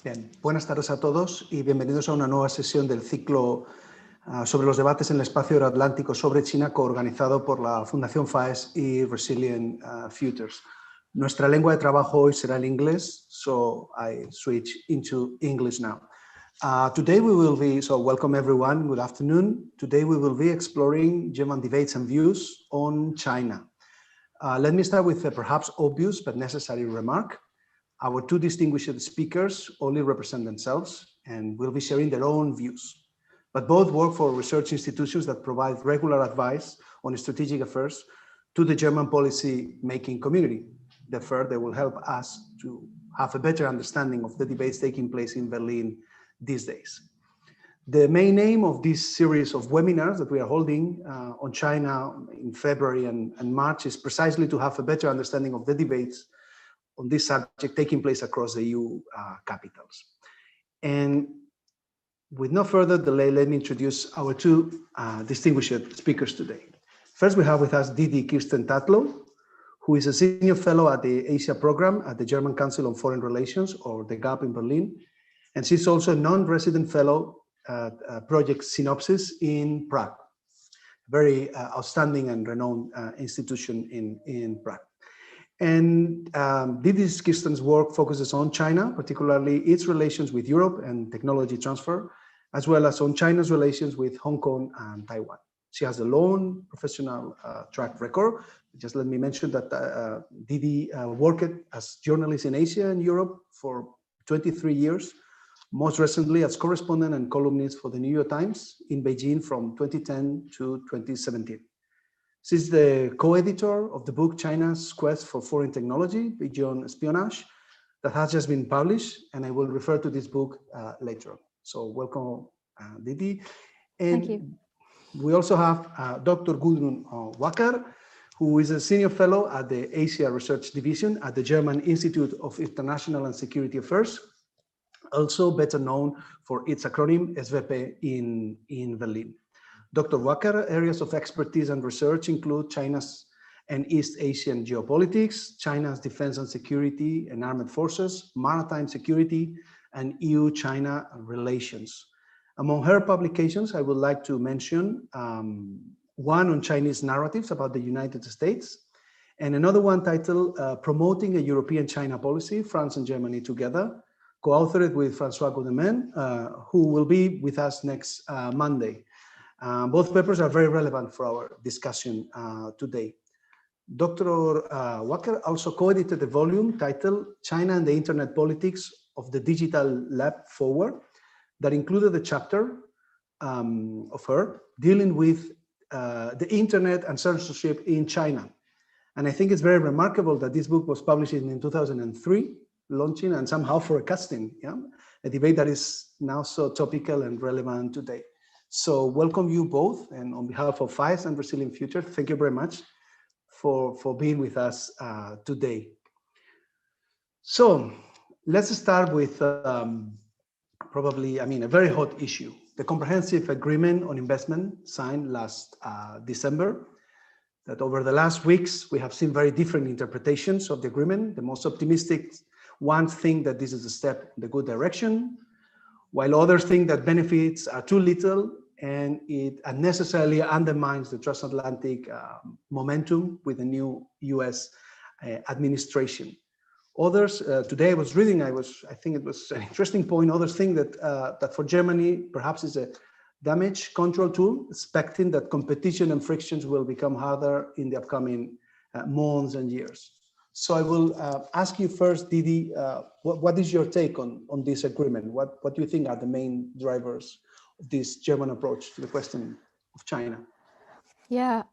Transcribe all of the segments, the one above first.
Bien, buenas tardes a todos y bienvenidos a una nueva sesión del ciclo sobre los debates en el espacio euroatlántico sobre China, coorganizado por la Fundación FAES y Resilient Futures. Nuestra lengua de trabajo hoy será el inglés, so I switch into English now. Today we will be, so welcome everyone, good afternoon. Today we will be exploring German debates and views on China. Let me start with a perhaps obvious but necessary remark. Our two distinguished speakers only represent themselves and will be sharing their own views, but both work for research institutions that provide regular advice on strategic affairs to the German policy-making community. Therefore, they will help us to have a better understanding of the debates taking place in Berlin these days. The main aim of this series of webinars that we are holding on China in February and March is precisely to have a better understanding of the debates on this subject taking place across the EU capitals. And with no further delay, let me introduce our two distinguished speakers today. First, we have with us Didi Kirsten Tatlow, who is a senior fellow at the Asia program at the German Council on Foreign Relations, or the GAP in Berlin. And she's also a non-resident fellow at Project Synopsis in Prague, a very outstanding and renowned institution in Prague. And Didi Kirsten's work focuses on China, particularly its relations with Europe and technology transfer, as well as on China's relations with Hong Kong and Taiwan. She has a long professional track record. Just let me mention that Didi worked as journalist in Asia and Europe for 23 years, most recently as correspondent and columnist for the New York Times in Beijing from 2010 to 2017. She's the co-editor of the book China's Quest for Foreign Technology Beyond Espionage that has just been published, and I will refer to this book later on. So welcome, Didi. And thank you. We also have Dr. Gudrun Wacker, who is a senior fellow at the Asia Research Division at the German Institute of International and Security Affairs, also better known for its acronym SVP in Berlin. Dr. Wacker areas of expertise and research include China's and East Asian geopolitics, China's defense and security and armed forces, maritime security, and EU-China relations. Among her publications, I would like to mention one on Chinese narratives about the United States, and another one titled Promoting a European China Policy, France and Germany Together, co-authored with François Godemain, who will be with us next Monday. Both papers are very relevant for our discussion today. Dr. Wacker also co-edited a volume titled China and the Internet Politics of the Digital Lab Forward that included a chapter of her dealing with the internet and censorship in China. And I think it's very remarkable that this book was published in 2003, launching and somehow forecasting a debate that is now so topical and relevant today. So welcome you both, and on behalf of FAES and Resilient Future, thank you very much for being with us today. So let's start with probably, a very hot issue, the comprehensive agreement on investment signed last December, that over the last weeks, we have seen very different interpretations of the agreement. The most optimistic ones think that this is a step in the good direction, while others think that benefits are too little and it unnecessarily undermines the transatlantic momentum with the new US administration. Others, today I was reading, I think it was an interesting point, others think that, that for Germany, perhaps is a damage control tool, expecting that competition and frictions will become harder in the upcoming months and years. So I will ask you first, Didi, what is your take on this agreement? What do you think are the main drivers of this German approach to the question of China? Yeah,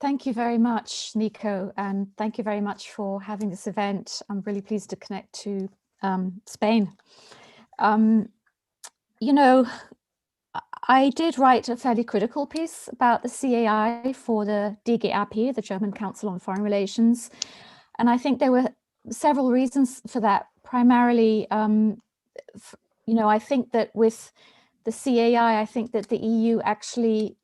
thank you very much, Nico, and thank you very much for having this event. I'm really pleased to connect to Spain. You know, I did write a fairly critical piece about the CAI for the DGAP, the German Council on Foreign Relations. And I think there were several reasons for that. Primarily, I think that with the CAI, I think that the EU actually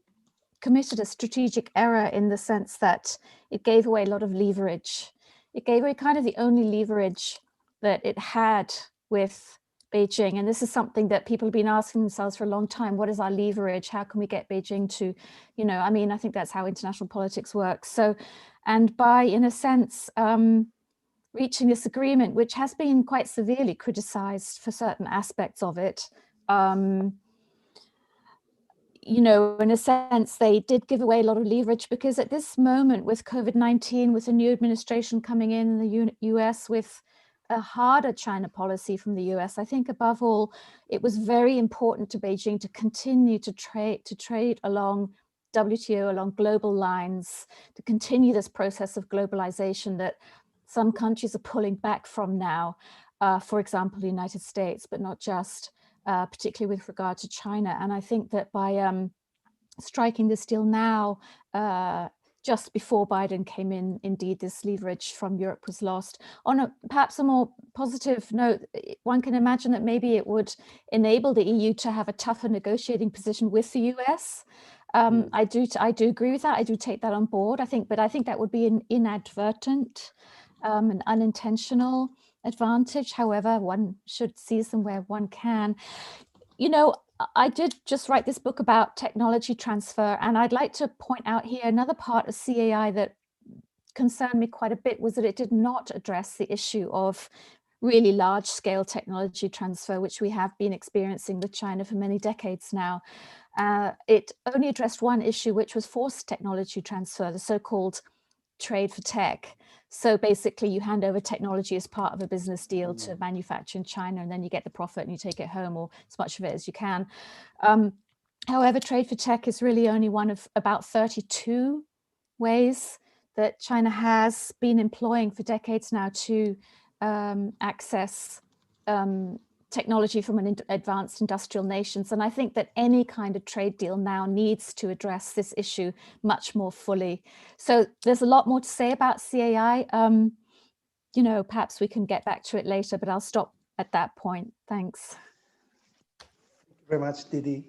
committed a strategic error in the sense that it gave away a lot of leverage. It gave away kind of the only leverage that it had with Beijing? And this is something that people have been asking themselves for a long time. What is our leverage? How can we get Beijing to, I mean, I think that's how international politics works. So, and by, in a sense, reaching this agreement, which has been quite severely criticized for certain aspects of it, in a sense, they did give away a lot of leverage, because at this moment with COVID-19, with a new administration coming in the US with a harder China policy from the US, I think above all, it was very important to Beijing to continue to trade along WTO, along global lines, to continue this process of globalization that some countries are pulling back from now, for example, the United States, but not just. Particularly with regard to China. And I think that by striking this deal now, just before Biden came in, indeed, this leverage from Europe was lost. On perhaps a more positive note, one can imagine that maybe it would enable the EU to have a tougher negotiating position with the US. I do agree with that. I do take that on board. But I think that would be an inadvertent, an unintentional advantage. However, one should seize them where one can. I did just write this book about technology transfer, and I'd like to point out here another part of CAI that concerned me quite a bit was that it did not address the issue of really large-scale technology transfer, which we have been experiencing with China for many decades now. It only addressed one issue, which was forced technology transfer, the so-called trade for tech. So basically you hand over technology as part of a business deal to manufacture in China, and then you get the profit and you take it home, or as much of it as you can. However, trade for tech is really only one of about 32 ways that China has been employing for decades now to access technology from an advanced industrial nations. And I think that any kind of trade deal now needs to address this issue much more fully. So there's a lot more to say about CAI. Perhaps we can get back to it later, but I'll stop at that point. Thanks. Thank you very much, Didi.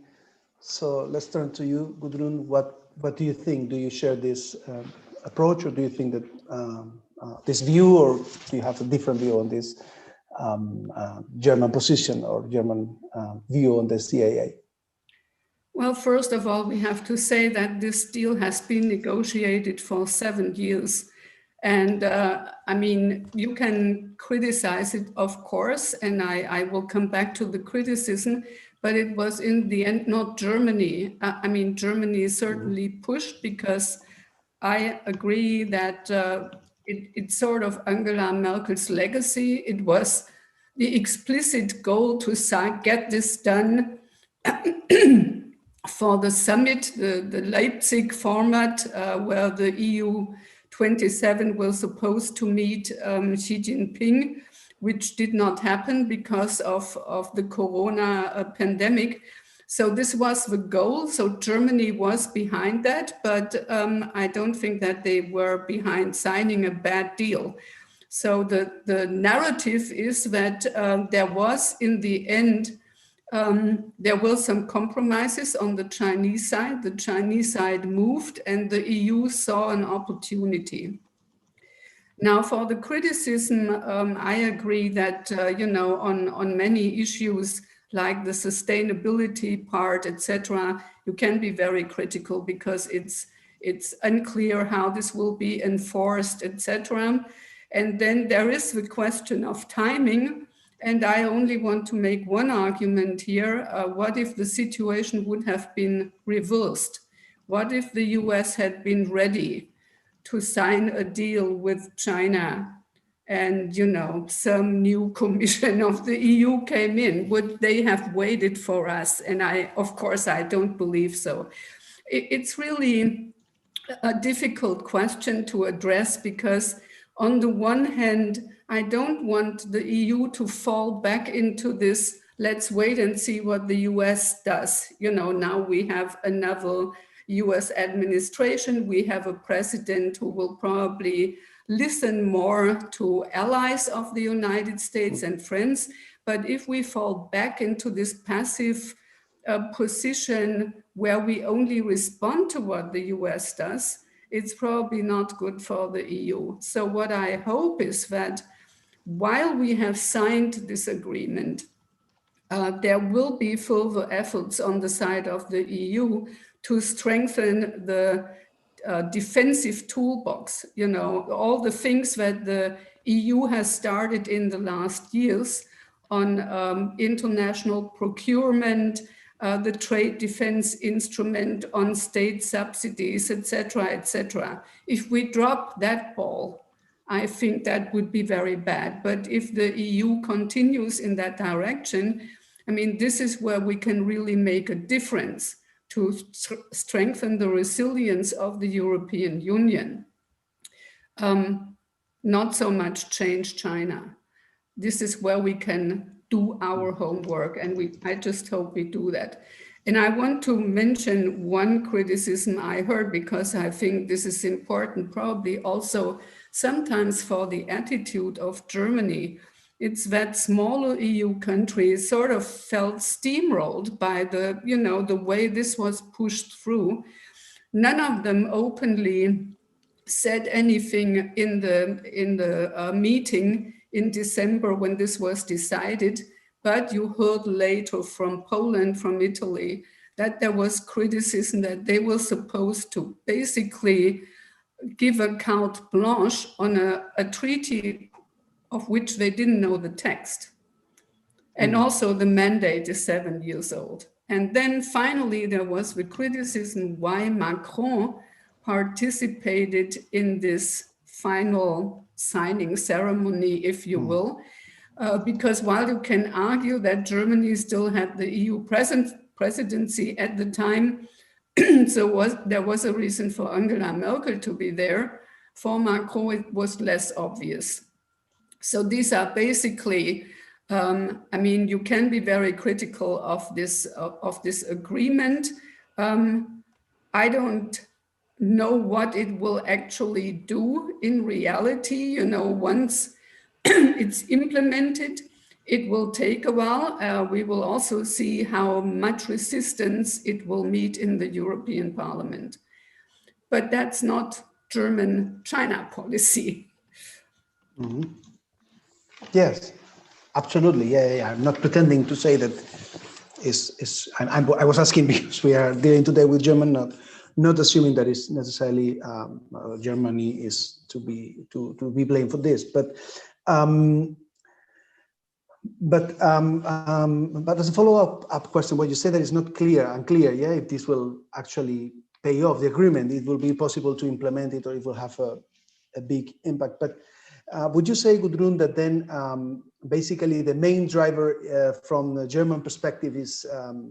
So let's turn to you, Gudrun. What do you think? Do you share this approach, or do you think that this view, or do you have a different view on this German position or German view on the CAA? Well, first of all, we have to say that this deal has been negotiated for 7 years. And I mean, you can criticize it, of course, and I will come back to the criticism, but it was in the end not Germany. I mean, Germany certainly pushed, because I agree that it's sort of Angela Merkel's legacy. It was the explicit goal to get this done for the summit, the Leipzig format, where the EU 27 was supposed to meet Xi Jinping, which did not happen because of the corona pandemic. So this was the goal. So Germany was behind that, but I don't think that they were behind signing a bad deal. So the narrative is that there was, in the end, there were some compromises on the Chinese side. The Chinese side moved, and the EU saw an opportunity. Now, for the criticism, I agree that, on many issues, like the sustainability part, etc., you can be very critical, because it's unclear how this will be enforced, etc. And then there is the question of timing. And I only want to make one argument here. What if the situation would have been reversed? What if the US had been ready to sign a deal with China, and some new commission of the EU came in? Would they have waited for us? And of course, I don't believe so. It's really a difficult question to address, because on the one hand, I don't want the EU to fall back into this, let's wait and see what the US does. Now we have another US administration. We have a president who will probably listen more to allies of the United States and friends. But if we fall back into this passive position where we only respond to what the US does, it's probably not good for the EU. So what I hope is that while we have signed this agreement, there will be further efforts on the side of the EU to strengthen the defensive toolbox, you know, all the things that the EU has started in the last years on international procurement, the trade defense instrument, on state subsidies, etc., etc. If we drop that ball, I think that would be very bad. But if the EU continues in that direction, I mean, this is where we can really make a difference to strengthen the resilience of the European Union. Not so much change China. This is where we can do our homework, and I just hope we do that. And I want to mention one criticism I heard, because I think this is important, probably also sometimes for the attitude of Germany. It's that smaller EU countries sort of felt steamrolled by the, you know, the way this was pushed through. None of them openly said anything in the meeting in December when this was decided, but you heard later from Poland, from Italy, that there was criticism that they were supposed to basically give a carte blanche on a treaty of which they didn't know the text. And also the mandate is 7 years old. And then finally, there was the criticism why Macron participated in this final signing ceremony, if you will, because while you can argue that Germany still had the EU presidency at the time, so there was a reason for Angela Merkel to be there. For Macron, it was less obvious. So these are basically, I mean, you can be very critical of this agreement. I don't know what it will actually do in reality. You know, once it's implemented, it will take a while. We will also see how much resistance it will meet in the European Parliament. But that's not German China policy. Mm-hmm. Yes, absolutely. Yeah. I'm not pretending to say that I was asking because we are dealing today with German, not assuming that it's necessarily Germany is to be blamed for this, but as a follow-up question, what you said that it's not unclear, yeah, if this will actually pay off the agreement, it will be possible to implement it, or it will have a big impact. But would you say, Gudrun, that then basically the main driver from the German perspective is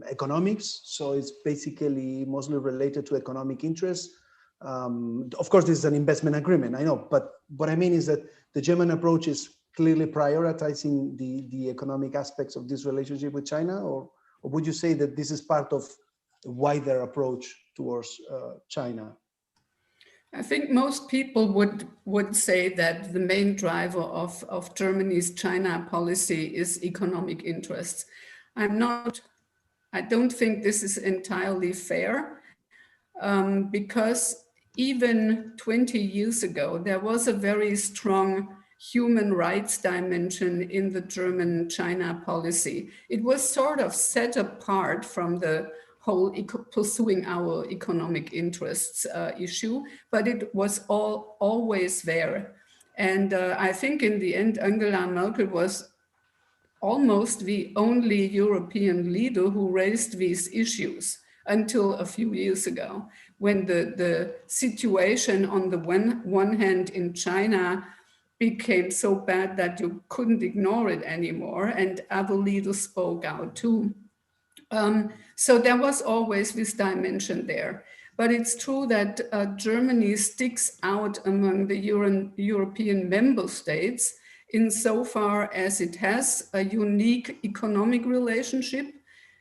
economics? So it's basically mostly related to economic interests. Of course, this is an investment agreement, I know, but what I mean is that the German approach is clearly prioritizing the economic aspects of this relationship with China, or would you say that this is part of a wider approach towards China? I think most people would say that the main driver of Germany's China policy is economic interests. I don't think this is entirely fair, because even 20 years ago, there was a very strong human rights dimension in the German China policy. It was sort of set apart from the whole pursuing our economic interests issue, but it was always there. And I think in the end, Angela Merkel was almost the only European leader who raised these issues until a few years ago, when the situation on the one hand in China became so bad that you couldn't ignore it anymore, and other leaders spoke out too. So there was always this dimension there. But it's true that Germany sticks out among the European member states insofar as it has a unique economic relationship.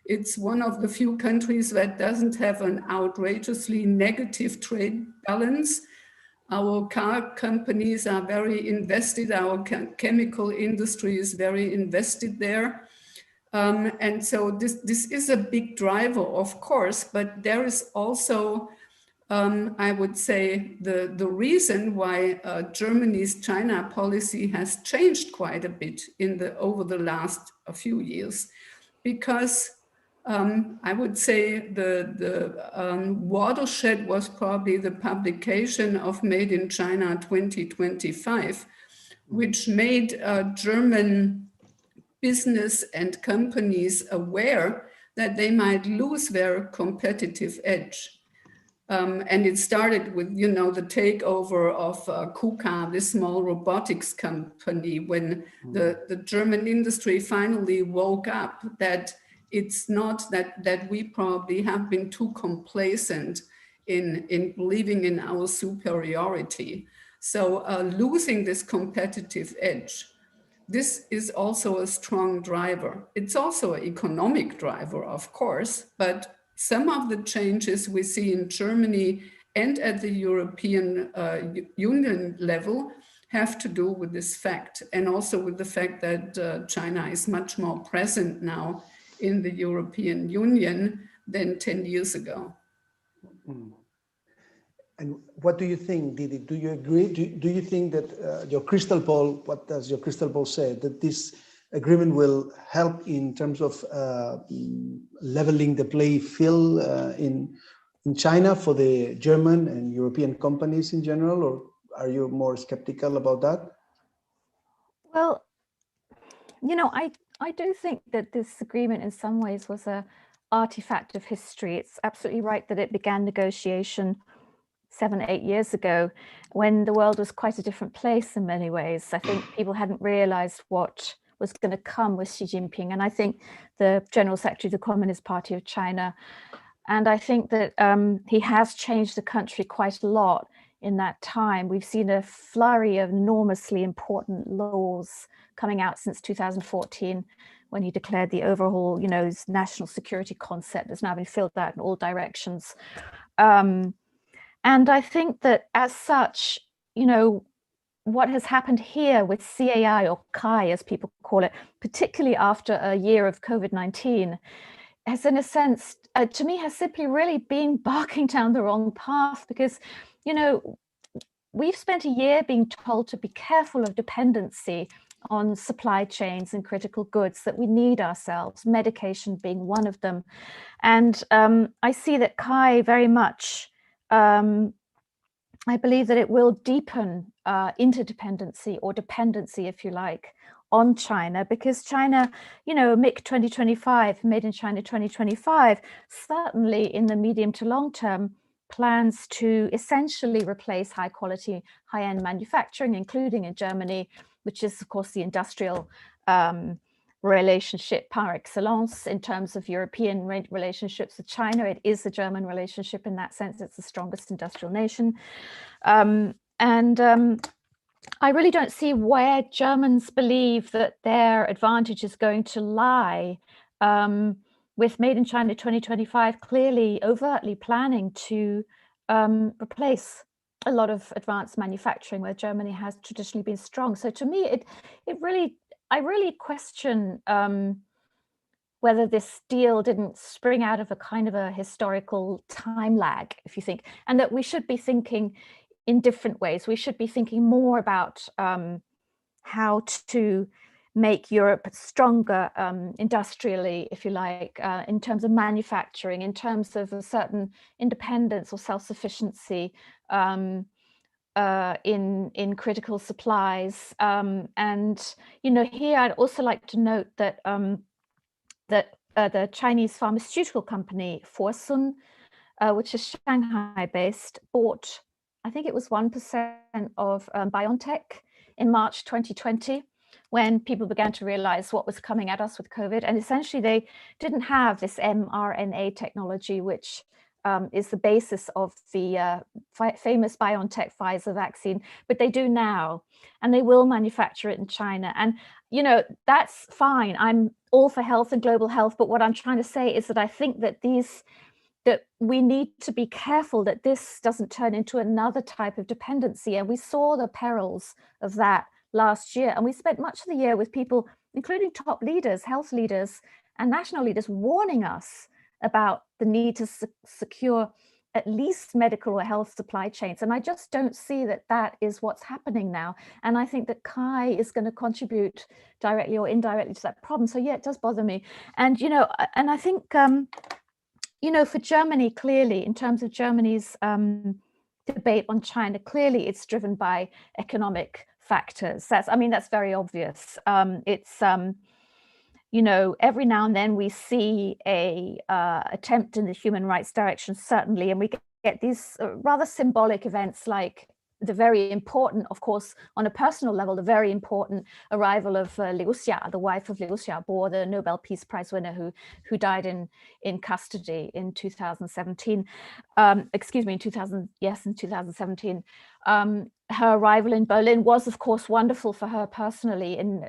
It's one of the few countries that doesn't have an outrageously negative trade balance. Our car companies are very invested, our chemical industry is very invested there. And so this is a big driver, of course, but there is also, I would say, the reason why Germany's China policy has changed quite a bit over the last few years, because I would say the watershed was probably the publication of Made in China 2025, which made German business and companies aware that they might lose their competitive edge. And it started with, you know, the takeover of KUKA, this small robotics company, when the German industry finally woke up that it's not that we probably have been too complacent in believing in our superiority. So losing this competitive edge, this is also a strong driver. It's also an economic driver, of course, but some of the changes we see in Germany and at the European Union level have to do with this fact, and also with the fact that China is much more present now in the European Union than 10 years ago. And what do you think, Didi? Do you agree? Do you think that your crystal ball, what does your crystal ball say, that this agreement will help in terms of leveling the play field in China for the German and European companies in general, or are you more skeptical about that? Well, you know, I do think that this agreement in some ways was an artifact of history. It's absolutely right that it began negotiation 7 or 8 years ago, when the world was quite a different place in many ways. I think people hadn't realized what was going to come with Xi Jinping, and I think the General Secretary of the Communist Party of China. And I think that he has changed the country quite a lot in that time. We've seen a flurry of enormously important laws coming out since 2014, when he declared the overhaul, you know, his national security concept has now been filled out in all directions. And I think that as such, you know, what has happened here with CAI, or CAI as people call it, particularly after a year of COVID-19, has in a sense, to me, has simply really been barking down the wrong path, because, you know, we've spent a year being told to be careful of dependency on supply chains and critical goods that we need ourselves, medication being one of them. And I see that CAI very much, I believe that it will deepen interdependency, or dependency, if you like, on China, because China, you know, MIC 2025, Made in China 2025, certainly in the medium to long term, plans to essentially replace high quality, high-end manufacturing, including in Germany, which is of course the industrial relationship par excellence in terms of European relationships with China. It is the German relationship in that sense. It's the strongest industrial nation. I really don't see where Germans believe that their advantage is going to lie with Made in China 2025 clearly, overtly planning to replace a lot of advanced manufacturing where Germany has traditionally been strong. So to me, I really question whether this deal didn't spring out of a kind of a historical time lag, if you think, and that we should be thinking in different ways. We should be thinking more about how to make Europe stronger industrially, if you like, in terms of manufacturing, in terms of a certain independence or self-sufficiency in critical supplies. And, you know, here I'd also like to note that the Chinese pharmaceutical company Fosun, which is Shanghai-based, bought, I think it was 1% of BioNTech in March 2020, when people began to realize what was coming at us with COVID. And essentially they didn't have this mRNA technology, which is the basis of the famous BioNTech Pfizer vaccine, but they do now, and they will manufacture it in China. And, you know, that's fine. I'm all for health and global health, but what I'm trying to say is that I think that that we need to be careful that this doesn't turn into another type of dependency. And we saw the perils of that last year. And we spent much of the year with people, including top leaders, health leaders, and national leaders, warning us about the need to secure at least medical or health supply chains. And I just don't see that that is what's happening now. And I think that Kai is going to contribute directly or indirectly to that problem. So yeah, it does bother me. And, you know, and I think, you know, for Germany, clearly, in terms of Germany's debate on China, clearly it's driven by economic factors. That's, I mean, that's very obvious. You know, every now and then we see a attempt in the human rights direction, certainly, and we get these rather symbolic events like the very important, of course, on a personal level, the very important arrival of Liu Xia, the wife of Liu Xiaobo, the Nobel Peace Prize winner who died in custody in 2017. Excuse me, in 2017. Her arrival in Berlin was, of course, wonderful for her personally, and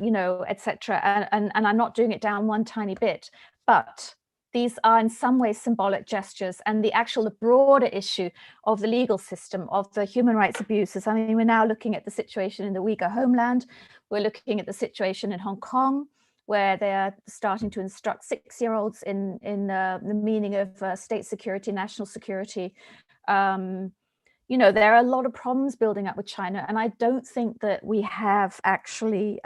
you know, etc. And I'm not doing it down one tiny bit, but these are in some ways symbolic gestures, and the broader issue of the legal system, of the human rights abuses. I mean, we're now looking at the situation in the Uyghur homeland. We're looking at the situation in Hong Kong, where they are starting to instruct 6-year-olds in the meaning of state security, national security. You know, there are a lot of problems building up with China, and I don't think that we have actually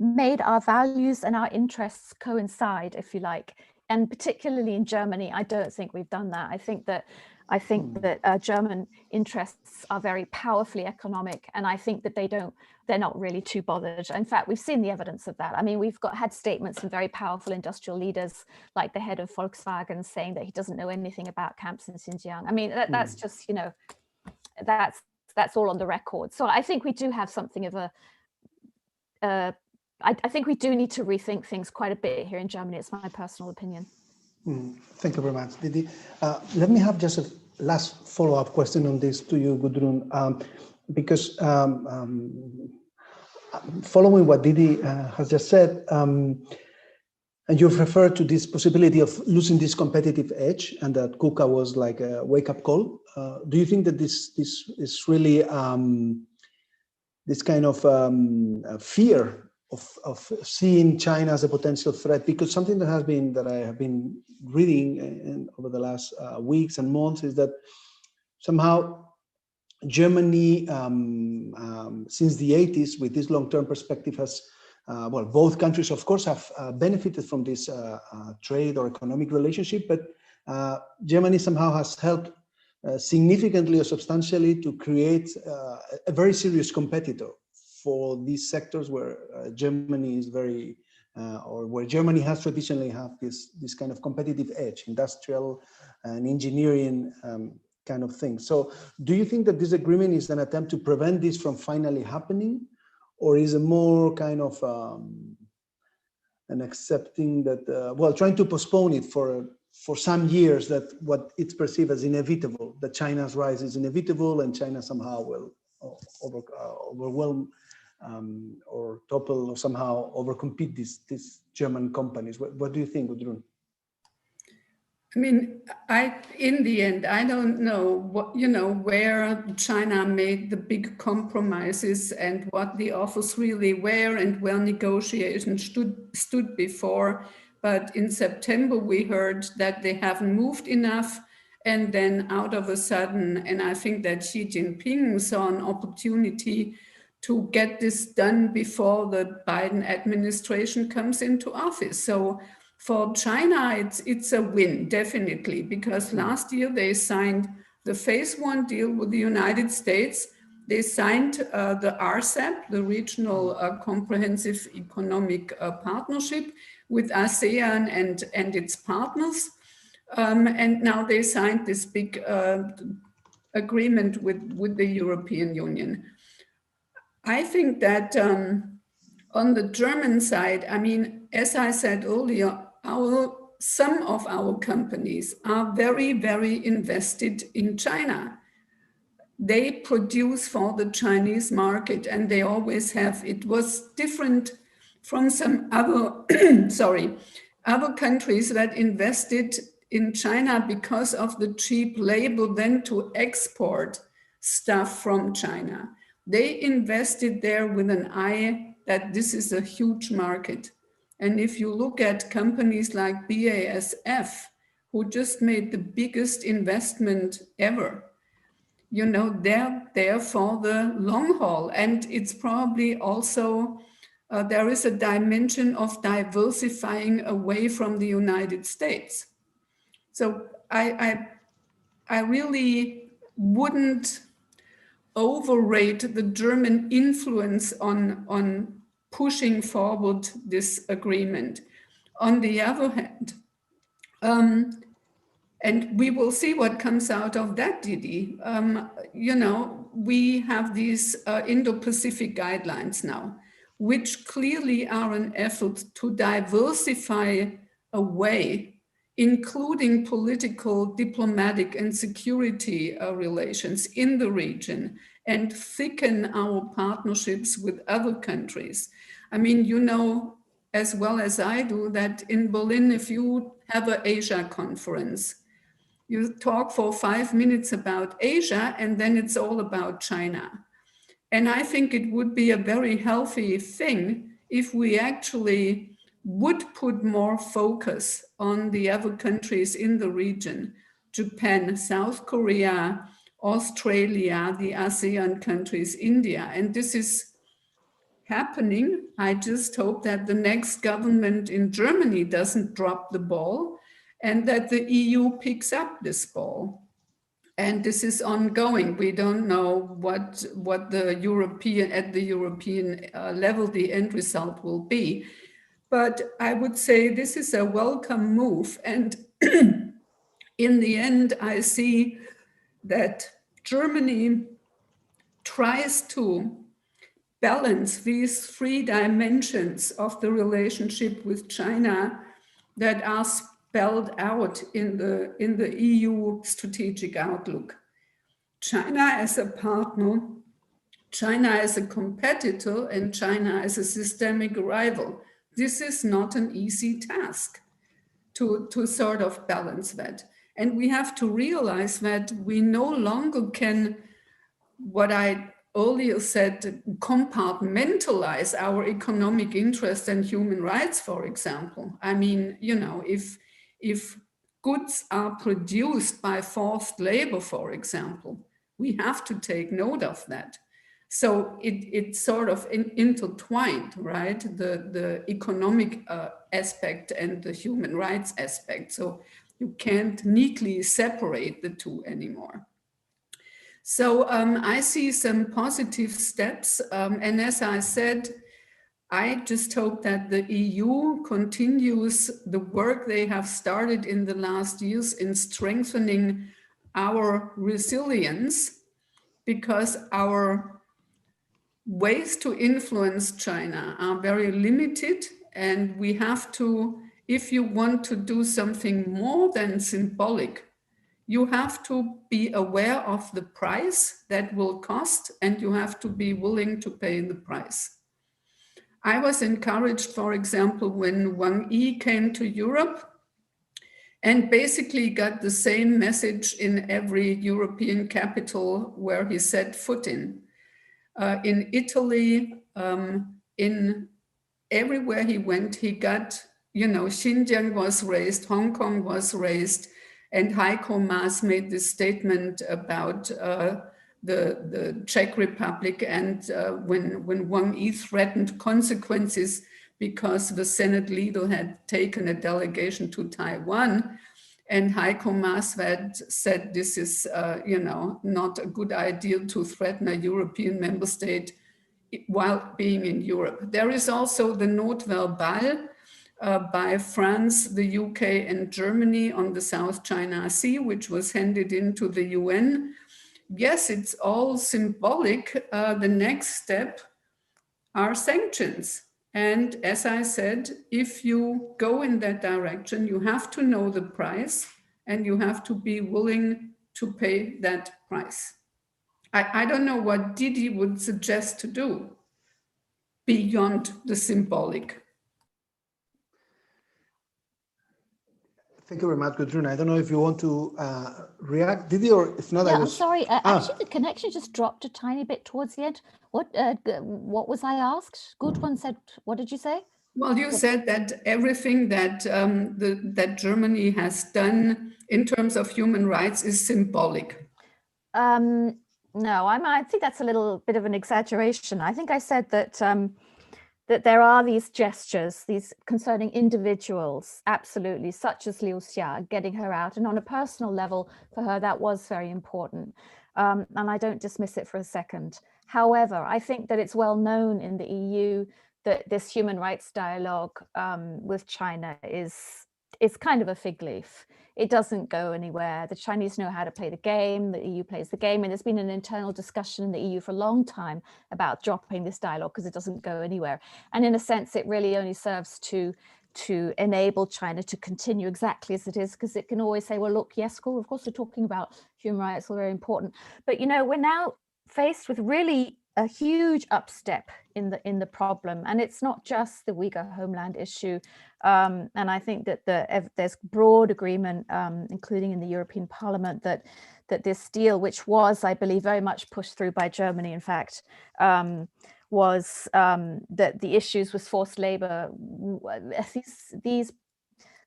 made our values and our interests coincide, if you like. And particularly in Germany, I don't think we've done that. I think that German interests are very powerfully economic, and I think that they're not really too bothered. In fact, we've seen the evidence of that. I mean, we've had statements from very powerful industrial leaders, like the head of Volkswagen, saying that he doesn't know anything about camps in Xinjiang. I mean, that's just, you know, that's all on the record. So I think we do have something of a I think we do need to rethink things quite a bit here in Germany. It's my personal opinion. Thank you very much, Didi. Let me have just a last follow-up question on this to you, Gudrun, because following what Didi has just said, and you've referred to this possibility of losing this competitive edge, and that KUKA was like a wake-up call. Do you think that this is really this kind of fear of seeing China as a potential threat? Because something that I have been reading over the last weeks and months is that somehow Germany, since the 80s, with this long-term perspective, has well, both countries, of course, have benefited from this trade or economic relationship, but Germany somehow has helped significantly or substantially to create a very serious competitor for these sectors where Germany is very, or where Germany has traditionally have this kind of competitive edge, industrial and engineering kind of thing. So do you think that this agreement is an attempt to prevent this from finally happening, or is it more kind of an accepting that, well, trying to postpone it for some years, that what it's perceived as inevitable, that China's rise is inevitable and China somehow will overwhelm or topple or somehow overcompete these German companies? What do you think, Gudrun? I mean, in the end, I don't know what, you know, where China made the big compromises and what the offers really were and where negotiations stood before. But in September, we heard that they haven't moved enough. And then out of a sudden, and I think that Xi Jinping saw an opportunity to get this done before the Biden administration comes into office. So for China, it's a win, definitely, because last year they signed the phase 1 deal with the United States. They signed the RCEP, the Regional Comprehensive Economic Partnership, with ASEAN and its partners. And now they signed this big agreement with the European Union. I think that on the German side, I mean, as I said earlier, some of our companies are very, very invested in China. They produce for the Chinese market, and they always have. It was different from some other, other countries that invested in China because of the cheap labor than to export stuff from China. They invested there with an eye that this is a huge market. And if you look at companies like BASF, who just made the biggest investment ever. You know, they're there for the long haul. And it's probably also, there is a dimension of diversifying away from the United States. So I really wouldn't overrate the German influence on pushing forward this agreement. On the other hand, and we will see what comes out of that, Didi. You know, we have these Indo-Pacific guidelines now, which clearly are an effort to diversify away, including political, diplomatic, and security relations in the region, and thicken our partnerships with other countries. I mean, you know as well as I do that in Berlin, if you have an Asia conference, you talk for 5 minutes about Asia, and then it's all about China. And I think it would be a very healthy thing if we actually would put more focus on the other countries in the region, Japan, South Korea, Australia, the ASEAN countries, India. And this is happening. I just hope that the next government in Germany doesn't drop the ball and that the EU picks up this ball. And this is ongoing. We don't know what the European, at the European level, the end result will be. But I would say this is a welcome move. And in the end, I see that Germany tries to balance these three dimensions of the relationship with China that are spelled out in the EU strategic outlook. China as a partner, China as a competitor, and China as a systemic rival. This is not an easy task to sort of balance that. And we have to realize that we no longer can, what I earlier said, compartmentalize our economic interests and human rights, for example. I mean, you know, if goods are produced by forced labor, for example, we have to take note of that. So it's sort of intertwined, right? The economic aspect and the human rights aspect. So you can't neatly separate the two anymore. So I see some positive steps. And as I said, I just hope that the EU continues the work they have started in the last years in strengthening our resilience, because our ways to influence China are very limited. And we have to, if you want to do something more than symbolic, you have to be aware of the price that will cost, and you have to be willing to pay the price. I was encouraged, for example, when Wang Yi came to Europe and basically got the same message in every European capital where he set foot in. In Italy, in everywhere he went, he got, you know, Xinjiang was raised, Hong Kong was raised, and Heiko Maas made this statement about the Czech Republic, and when Wang Yi threatened consequences because the Senate leader had taken a delegation to Taiwan, and Heiko Maas said this is, you know, not a good idea to threaten a European member state while being in Europe. There is also the Note Verbale by France, the UK, and Germany on the South China Sea, which was handed into the UN. Yes, it's all symbolic. The next step are sanctions. And as I said, if you go in that direction, you have to know the price and you have to be willing to pay that price. I don't know what Didi would suggest to do beyond the symbolic. Thank you very much, Gudrun. I don't know if you want to react, Didi, or if not, yeah, I was... I'm sorry. Actually, the connection just dropped a tiny bit towards the end. What was I asked? Gudrun said, what did you say? Well, you said that everything that that Germany has done in terms of human rights is symbolic. No, I think that's a little bit of an exaggeration. I think I said that that there are these gestures, these concerning individuals, absolutely, such as Liu Xia, getting her out. And on a personal level, for her, that was very important. And I don't dismiss it for a second. However, I think that it's well known in the EU that this human rights dialogue with China is kind of a fig leaf. It doesn't go anywhere. The Chinese know how to play the game, the EU plays the game, and there's been an internal discussion in the EU for a long time about dropping this dialogue because it doesn't go anywhere. And in a sense, it really only serves to enable China to continue exactly as it is, because it can always say, well, look, yes, cool, of course we're talking about human rights, they're very important. But, you know, we're now faced with really a huge upstep in the problem, and it's not just the Uyghur homeland issue. And I think that there's broad agreement, including in the European Parliament, that this deal, which was, I believe, very much pushed through by Germany, in fact, was that the issues with forced labor, these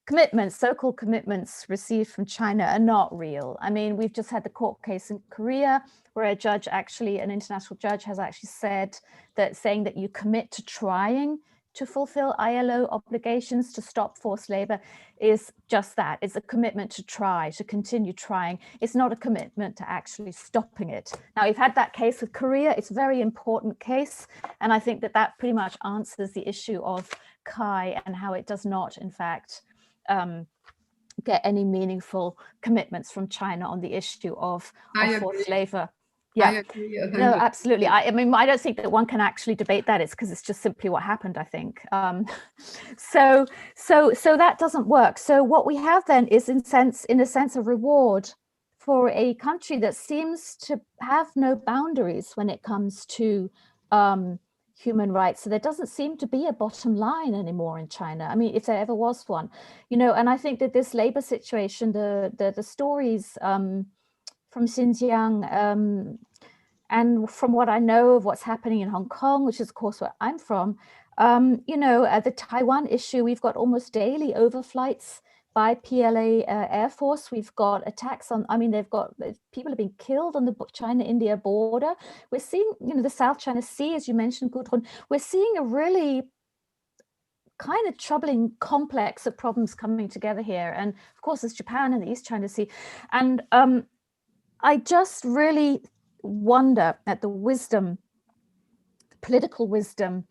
commitments, so-called commitments received from China are not real. I mean, we've just had the court case in Korea where a judge, actually an international judge, has actually said that saying that you commit to trying to fulfill ILO obligations to stop forced labor is just that. It's a commitment to try, to continue trying. It's not a commitment to actually stopping it. Now, we've had that case with Korea. It's a very important case. And I think that that pretty much answers the issue of CAI and how it does not, in fact, get any meaningful commitments from China on the issue of forced labor. Yeah, I agree 100%. No, absolutely. I mean, I don't think that one can actually debate that. It's because it's just simply what happened, I think. So that doesn't work. So what we have then is, in a sense, a reward for a country that seems to have no boundaries when it comes to human rights. So there doesn't seem to be a bottom line anymore in China. I mean, if there ever was one, you know. And I think that this labor situation, the stories from Xinjiang, and from what I know of what's happening in Hong Kong, which is of course where I'm from, you know, the Taiwan issue, we've got almost daily overflights by PLA Air Force. We've got attacks on, I mean, people have been killed on the China-India border. We're seeing, you know, the South China Sea, as you mentioned, Gudrun, we're seeing a really kind of troubling complex of problems coming together here. And of course, there's Japan and the East China Sea. And I just really wonder at the wisdom, political wisdom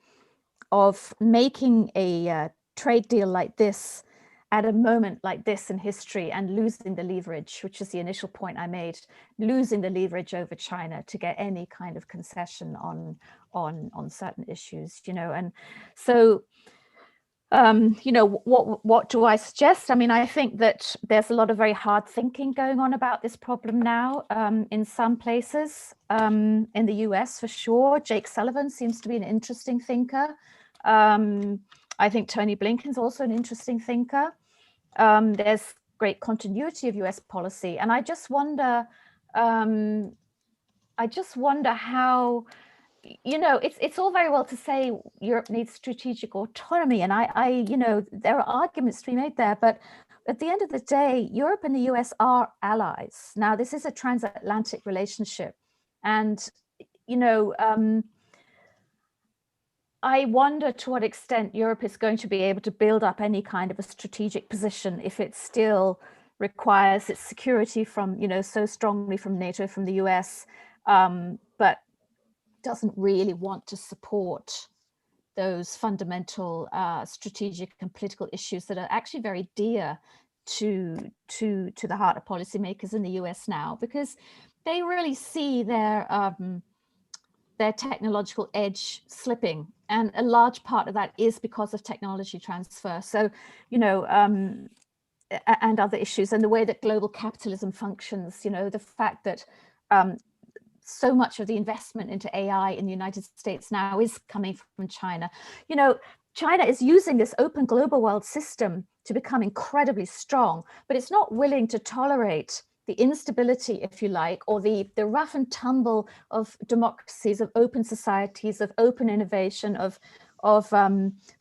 of making a trade deal like this at a moment like this in history and losing the leverage, which is the initial point I made, losing the leverage over China to get any kind of concession on certain issues, you know. And so, you know, what do I suggest? I mean, I think that there's a lot of very hard thinking going on about this problem now in some places, in the US for sure. Jake Sullivan seems to be an interesting thinker. I think Tony Blinken's also an interesting thinker. There's great continuity of US policy. And I just wonder how, you know, it's all very well to say Europe needs strategic autonomy, and I you know, there are arguments to be made there, but at the end of the day, Europe and the US are allies. Now, this is a transatlantic relationship, and you know, I wonder to what extent Europe is going to be able to build up any kind of a strategic position if it still requires its security from, you know, so strongly from NATO, from the US, but doesn't really want to support those fundamental strategic and political issues that are actually very dear to the heart of policymakers in the US now, because they really see their technological edge slipping, and a large part of that is because of technology transfer. So, you know, and other issues, and the way that global capitalism functions, you know, the fact that so much of the investment into AI in the United States now is coming from China. You know, China is using this open global world system to become incredibly strong, but it's not willing to tolerate the instability, if you like, or the rough and tumble of democracies, of open societies, of open innovation, of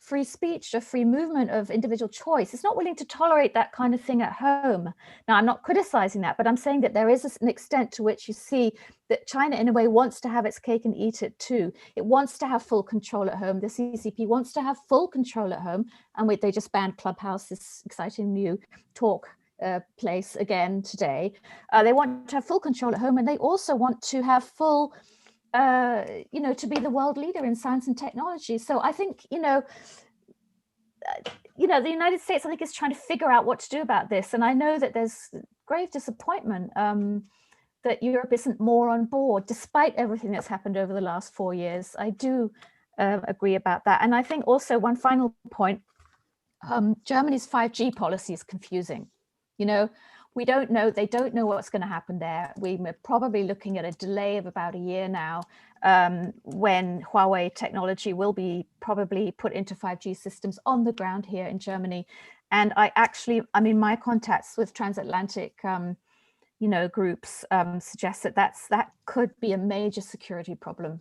free speech, of free movement, of individual choice. It's not willing to tolerate that kind of thing at home. Now, I'm not criticizing that, but I'm saying that there is an extent to which you see that China, in a way, wants to have its cake and eat it too. It wants to have full control at home. The CCP wants to have full control at home. And they just banned Clubhouse, this exciting new talk place again today. They want to have full control at home, and they also want to have full to be the world leader in science and technology. So I think, the United States, I think, is trying to figure out what to do about this. And I know that there's grave disappointment that Europe isn't more on board, despite everything that's happened over the last 4 years. I do agree about that. And I think also one final point, Germany's 5G policy is confusing. We don't know, they don't know what's going to happen there. We're probably looking at a delay of about a year now when Huawei technology will be probably put into 5G systems on the ground here in Germany. And my contacts with transatlantic, groups suggest that could be a major security problem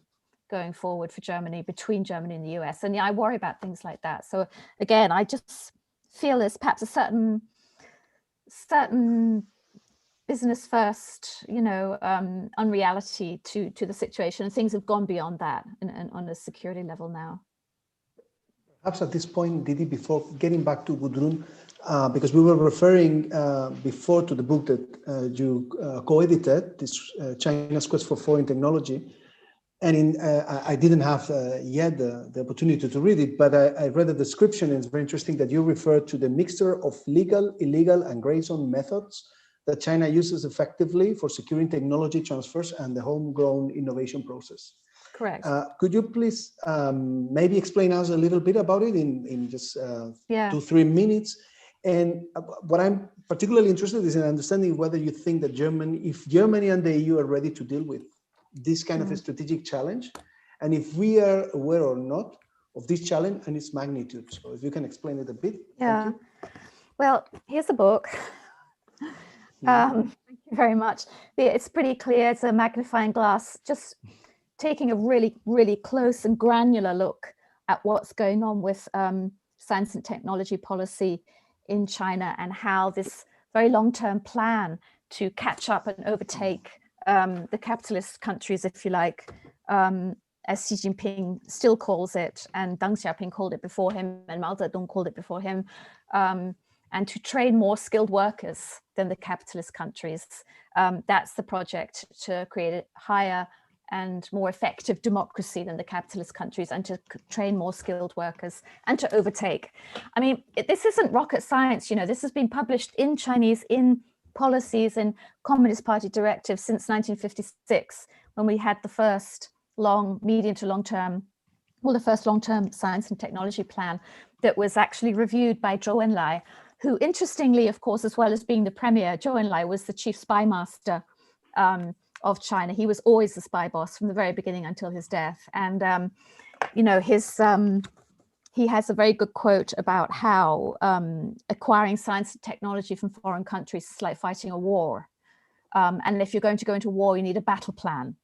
going forward for Germany, between Germany and the US. And I worry about things like that. So again, I just feel there's perhaps a certain business first, unreality to the situation, and things have gone beyond that on a security level now. Perhaps at this point, Didi, before getting back to Gudrun, because we were referring before to the book that you co-edited, this China's Quest for Foreign Technology, and I didn't have yet the opportunity to read it, but I read the description, and it's very interesting that you refer to the mixture of legal, illegal, and gray zone methods that China uses effectively for securing technology transfers and the homegrown innovation process. Correct. Could you please maybe explain us a little bit about it in just 2-3 minutes? And what I'm particularly interested is in understanding whether you think that if Germany and the EU are ready to deal with this kind of a strategic challenge, and if we are aware or not of this challenge and its magnitude. So if you can explain it a bit. Yeah. Thank you. Well, here's a book. Thank you very much. It's pretty clear. It's a magnifying glass, just taking a really, really close and granular look at what's going on with science and technology policy in China, and how this very long-term plan to catch up and overtake the capitalist countries, if you like, as Xi Jinping still calls it, and Deng Xiaoping called it before him, and Mao Zedong called it before him, and to train more skilled workers than the capitalist countries. That's the project, to create a higher and more effective democracy than the capitalist countries, and to train more skilled workers and to overtake. I mean, this isn't rocket science, this has been published in Chinese, in policies and Communist Party directives since 1956, when we had the first medium to long-term, the first long-term science and technology plan that was actually reviewed by Zhou Enlai, who, interestingly, of course, as well as being the premier, Zhou Enlai was the chief spy master of China. He was always the spy boss from the very beginning until his death. And, he has a very good quote about how acquiring science and technology from foreign countries is like fighting a war. And if you're going to go into war, you need a battle plan.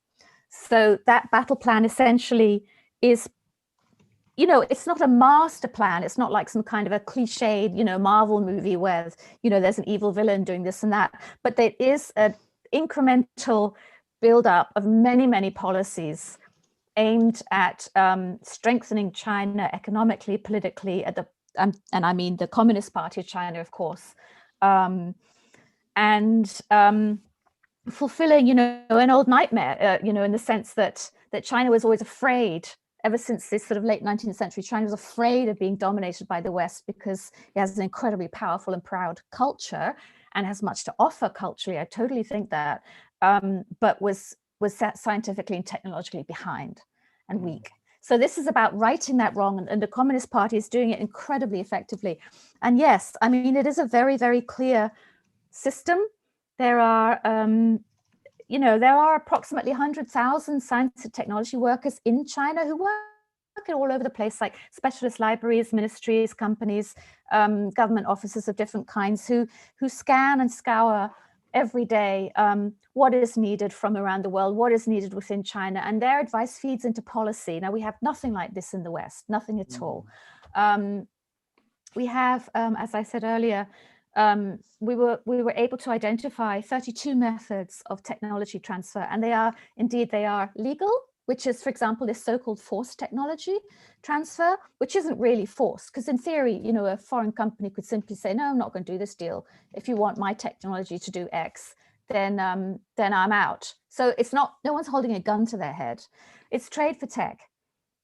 So that battle plan essentially is, it's not a master plan. It's not like some kind of a cliched, Marvel movie where, there's an evil villain doing this and that. But there is an incremental build-up of many, many policies aimed at strengthening China economically, politically, and I mean the Communist Party of China, of course, and fulfilling, an old nightmare, in the sense that China was always afraid. Ever since this sort of late 19th century, China was afraid of being dominated by the West because it has an incredibly powerful and proud culture and has much to offer culturally. I totally think that, but was scientifically and technologically behind and weak. So this is about righting that wrong, and the Communist Party is doing it incredibly effectively. And yes, I mean, it is a very, very clear system. There are, there are approximately 100,000 science and technology workers in China who work all over the place, like specialist libraries, ministries, companies, government offices of different kinds, who scan and scour every day what is needed from around the world, what is needed within China, and their advice feeds into policy. Now, we have nothing like this in the West, nothing at all. We have, as I said earlier, we were able to identify 32 methods of technology transfer, and they are legal, which is, for example, this so-called forced technology transfer, which isn't really forced, because in theory, you know, a foreign company could simply say, no, I'm not going to do this deal. If you want my technology to do X, then I'm out. So it's not, no one's holding a gun to their head. It's trade for tech.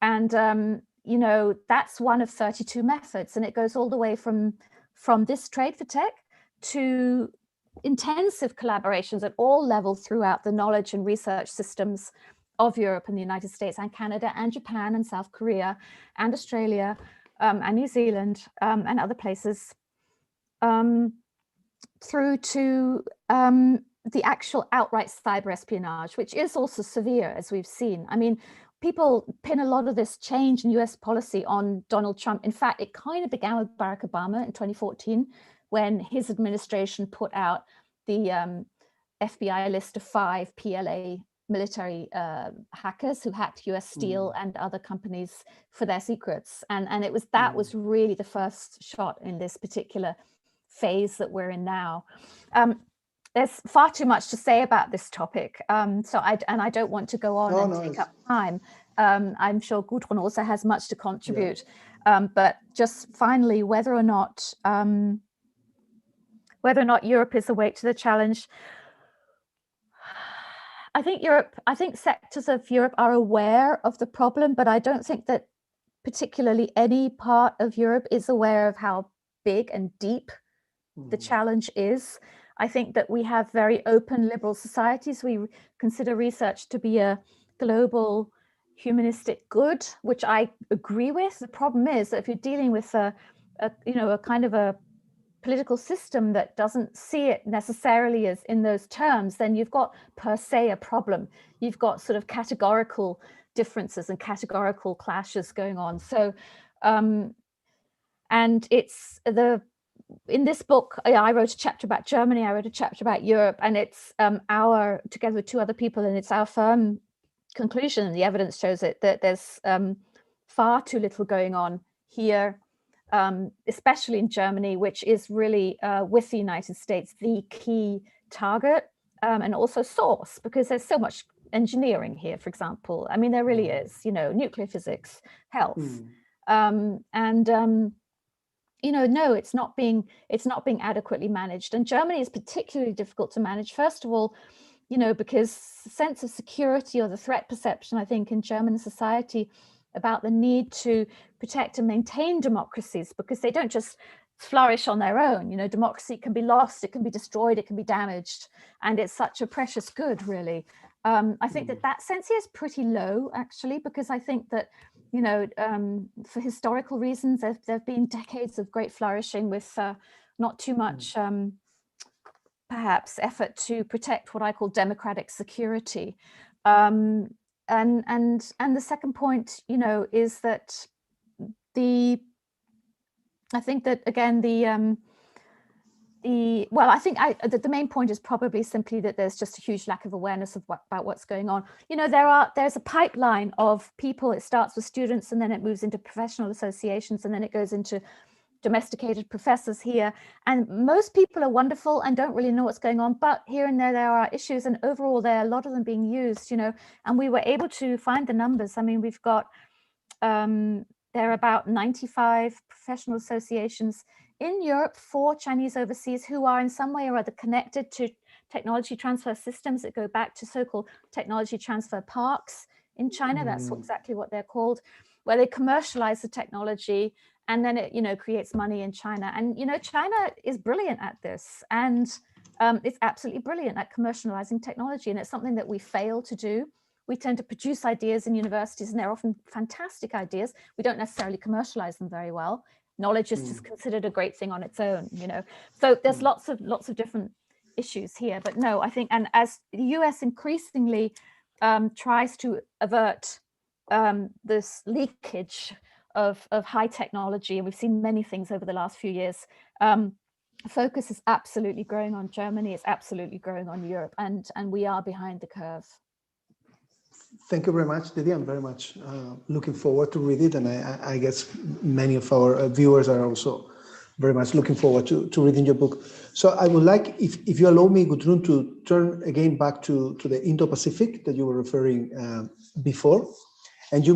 And, you know, that's one of 32 methods. And it goes all the way from this trade for tech to intensive collaborations at all levels throughout the knowledge and research systems of Europe and the United States and Canada and Japan and South Korea and Australia and New Zealand and other places, through to the actual outright cyber espionage, which is also severe, as we've seen. I mean, people pin a lot of this change in US policy on Donald Trump. In fact, it kind of began with Barack Obama in 2014, when his administration put out the FBI list of 5 PLA military hackers who hacked US Steel and other companies for their secrets. And it was that was really the first shot in this particular phase that we're in now. There's far too much to say about this topic, so I don't want to go on take up time. I'm sure Gudrun also has much to contribute, but just finally, whether or not Europe is awake to the challenge. I think sectors of Europe are aware of the problem, but I don't think that particularly any part of Europe is aware of how big and deep the challenge is. I think that we have very open liberal societies. We consider research to be a global humanistic good, which I agree with. The problem is that if you're dealing with a kind of a political system that doesn't see it necessarily as in those terms, then you've got per se a problem. You've got sort of categorical differences and categorical clashes going on. So, and it's in this book, I wrote a chapter about Germany, I wrote a chapter about Europe, and it's together with 2 other people, and it's our firm conclusion, and the evidence shows it, that there's far too little going on here, especially in Germany, which is really, with the United States, the key target, and also source, because there's so much engineering here, for example. I mean, there really is, you know, nuclear physics, health, you know, no, it's not being adequately managed. And Germany is particularly difficult to manage, first of all, you know, because sense of security or the threat perception, I think, in German society about the need to protect and maintain democracies, because they don't just flourish on their own. You know, democracy can be lost, it can be destroyed, it can be damaged, and it's such a precious good, really. I think that sense here is pretty low, actually, because I think that, you know, for historical reasons, there have been decades of great flourishing with not too much, perhaps, effort to protect what I call democratic security. And the second point, you know, is that I think that again the main point is probably simply that there's just a huge lack of awareness of about what's going on. You know, there's a pipeline of people. It starts with students, and then it moves into professional associations, and then it goes into domesticated professors here. And most people are wonderful and don't really know what's going on, but here and there are issues, and overall there are a lot of them being used, you know, and we were able to find the numbers. I mean, we've got there are about 95 professional associations in Europe for Chinese overseas who are in some way or other connected to technology transfer systems that go back to so-called technology transfer parks in China. That's exactly what they're called, where they commercialize the technology, and then it, you know, creates money in China. And, you know, China is brilliant at this, and it's absolutely brilliant at commercializing technology. And it's something that we fail to do. We tend to produce ideas in universities, and they're often fantastic ideas. We don't necessarily commercialize them very well. Knowledge is just considered a great thing on its own, you know. So there's lots of different issues here. But no, I think, and as the US increasingly tries to avert this leakage of high technology, and we've seen many things over the last few years, focus is absolutely growing on Germany, it's absolutely growing on Europe, and we are behind the curve. Thank you very much, Didi. I'm very much looking forward to read it, and I guess many of our viewers are also very much looking forward to reading your book. So I would like, if you allow me, Gudrun, to turn again back to the Indo-Pacific that you were referring before. And you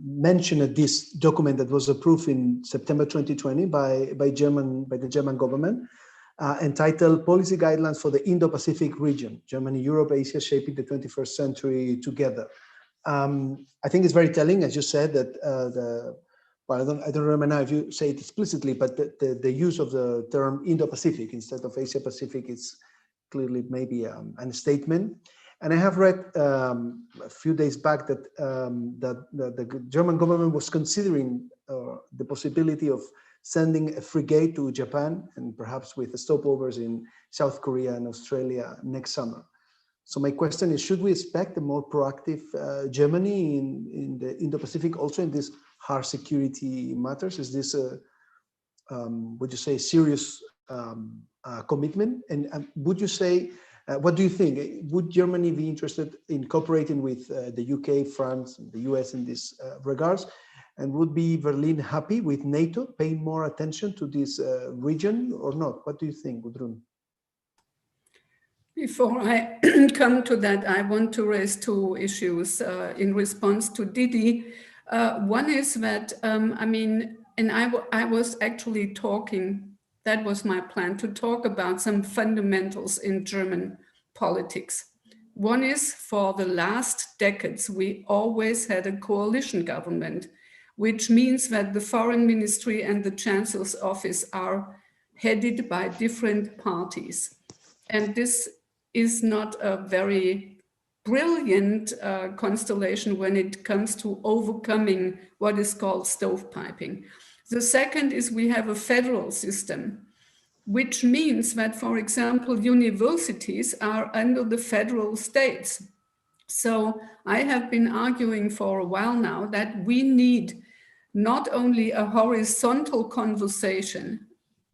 mentioned this document that was approved in September 2020 by the German government, entitled Policy Guidelines for the Indo-Pacific Region, Germany, Europe, Asia, Shaping the 21st Century Together. I think it's very telling, as you said, that I don't remember now if you say it explicitly, but the use of the term Indo-Pacific instead of Asia-Pacific is clearly maybe a statement. And I have read a few days back that the German government was considering the possibility of sending a frigate to Japan, and perhaps with stopovers in South Korea and Australia next summer. So my question is, should we expect a more proactive Germany in the Indo-Pacific, also in these hard security matters? Is this would you say, serious commitment? And would you say, what do you think? Would Germany be interested in cooperating with the UK, France, and the US in this regards? And would be Berlin happy with NATO paying more attention to this region or not? What do you think, Gudrun? Before I come to that, I want to raise two issues in response to Didi. One is that, I was actually talking, that was my plan, to talk about some fundamentals in German politics. One is, for the last decades, we always had a coalition government, which means that the foreign ministry and the chancellor's office are headed by different parties. And this is not a very brilliant constellation when it comes to overcoming what is called stovepiping. The second is we have a federal system, which means that, for example, universities are under the federal states. So I have been arguing for a while now that we need not only a horizontal conversation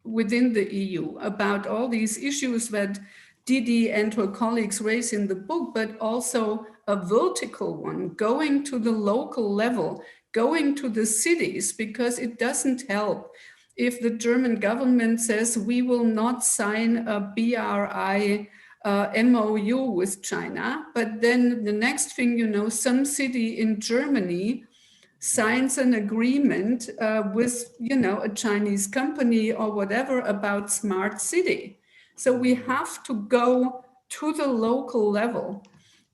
within the EU about all these issues that Didi and her colleagues raise in the book, but also a vertical one, going to the local level, going to the cities, because it doesn't help if the German government says we will not sign a BRI MOU with China, but then the next thing you know, some city in Germany signs an agreement with, a Chinese company or whatever about smart city. So we have to go to the local level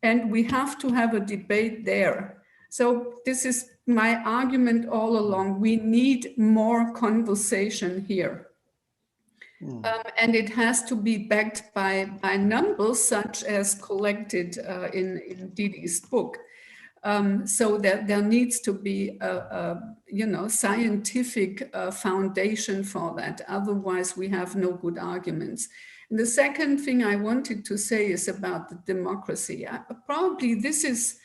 and we have to have a debate there. So this is my argument all along. We need more conversation here. And it has to be backed by numbers such as collected in Didi's book. So that there needs to be a scientific foundation for that. Otherwise, we have no good arguments. And the second thing I wanted to say is about the democracy. Probably this is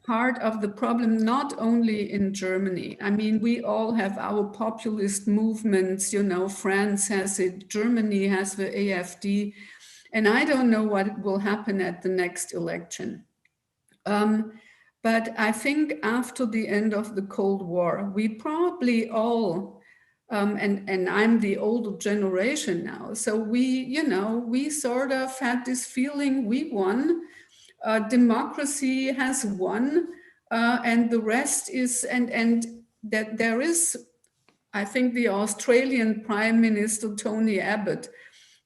part of the problem, not only in Germany. I mean, we all have our populist movements, France has it, Germany has the AfD, and I don't know what will happen at the next election. But I think after the end of the Cold War, we probably all, and I'm the older generation now, so we sort of had this feeling we won, democracy has won, and the rest is, and that there is, I think the Australian Prime Minister Tony Abbott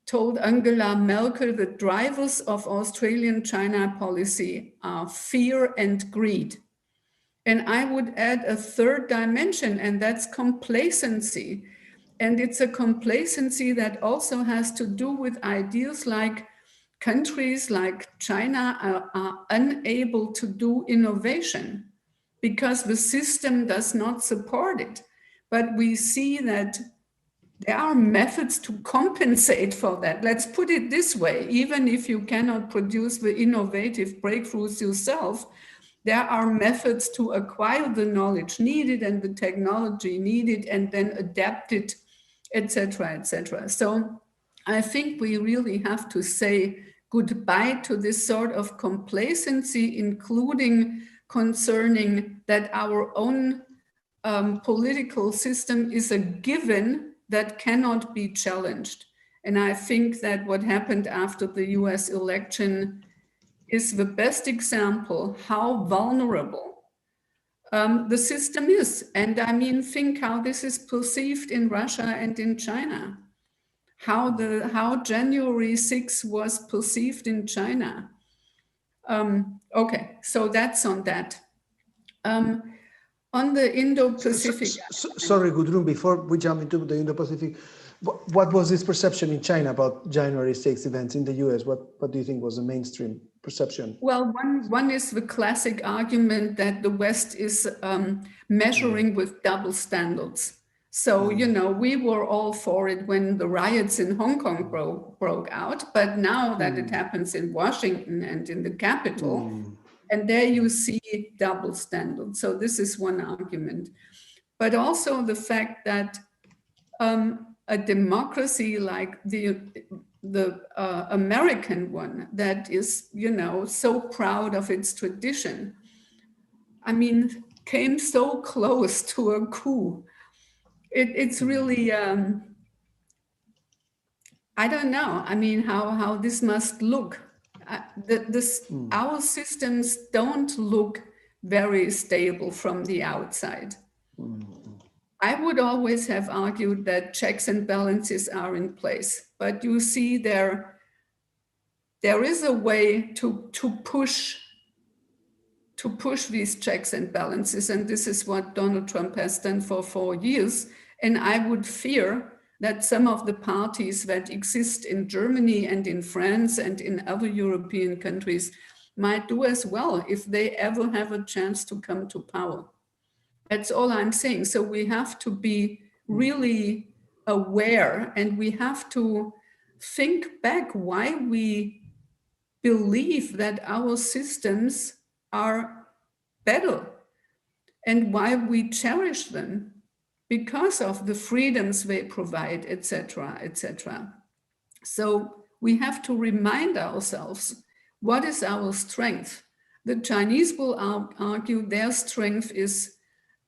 told Angela Merkel the drivers of Australian China policy are fear and greed. And I would add a third dimension, and that's complacency. And it's a complacency that also has to do with ideas like countries like China are unable to do innovation because the system does not support it. But we see that there are methods to compensate for that. Let's put it this way, even if you cannot produce the innovative breakthroughs yourself, there are methods to acquire the knowledge needed and the technology needed and then adapt it, etc., etc. So I think we really have to say goodbye to this sort of complacency, including concerning that our own political system is a given that cannot be challenged. And I think that what happened after the US election is the best example how vulnerable the system is. And I mean, think how this is perceived in Russia and in China. How January 6 was perceived in China. Okay, so that's on that. On the Indo-Pacific. Sorry, Gudrun, before we jump into the Indo-Pacific, what was this perception in China about January 6 events in the US? What do you think was the mainstream perception? Well, one is the classic argument that the West is measuring with double standards. So, you know, we were all for it when the riots in Hong Kong broke out, but now that it happens in Washington and in the Capitol, and there you see double standards. So this is one argument. But also the fact that a democracy like the American one that is, you know, so proud of its tradition, I mean, came so close to a coup. It's really, I don't know. I mean, how this must look. Our systems don't look very stable from the outside. I would always have argued that checks and balances are in place, but you see there is a way to push these checks and balances, and this is what Donald Trump has done for 4 years. And I would fear that some of the parties that exist in Germany and in France and in other European countries might do as well if they ever have a chance to come to power. That's all I'm saying. So we have to be really aware, and we have to think back why we believe that our systems are better and why we cherish them because of the freedoms they provide, etc., etc. So we have to remind ourselves, what is our strength? The Chinese will argue their strength is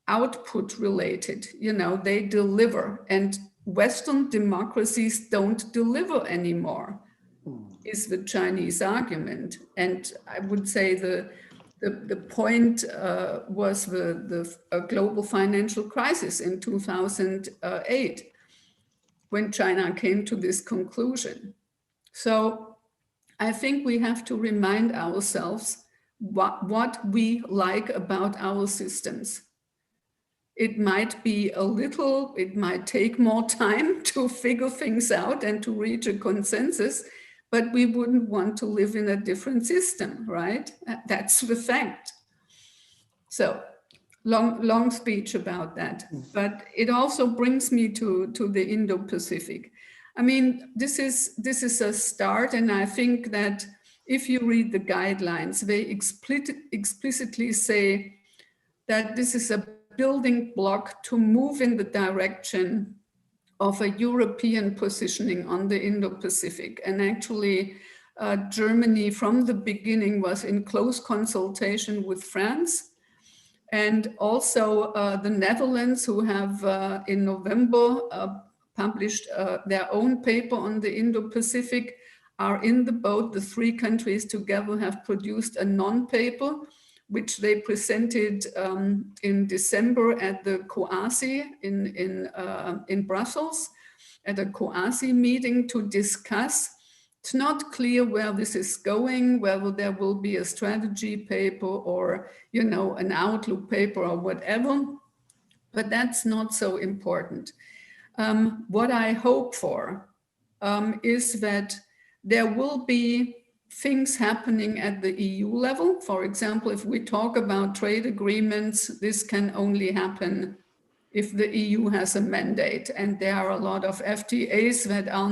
output related. You know, they deliver, and Western democracies don't deliver anymore, is the Chinese argument. And I would say the point was the global financial crisis in 2008, when China came to this conclusion. So I think we have to remind ourselves what we like about our systems. It might be it might take more time to figure things out and to reach a consensus, but we wouldn't want to live in a different system, right? That's the fact. So long speech about that, but it also brings me to the Indo-Pacific. I mean, this is a start, and I think that if you read the guidelines, they explicitly say that this is a building block to move in the direction of a European positioning on the Indo-Pacific. And actually, Germany from the beginning was in close consultation with France, and also the Netherlands, who have in November published their own paper on the Indo-Pacific, are in the boat. The three countries together have produced a non-paper, which they presented in December at the COASI in Brussels, at a COASI meeting to discuss. It's not clear where this is going, whether there will be a strategy paper or, you know, an outlook paper or whatever, but that's not so important. What I hope for is that there will be things happening at the EU level. For example, if we talk about trade agreements, this can only happen if the EU has a mandate. And there are a lot of FTAs that are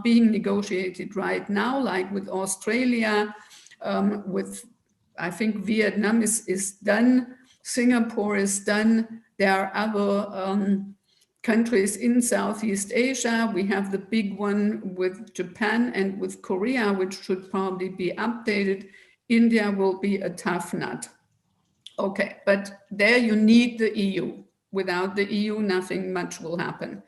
being negotiated right now, like with Australia, with I think Vietnam is done. Singapore is done. There are other countries in Southeast Asia. We have the big one with Japan and with Korea, which should probably be updated. India will be a tough nut. Okay, but there you need the EU. Without the EU, nothing much will happen.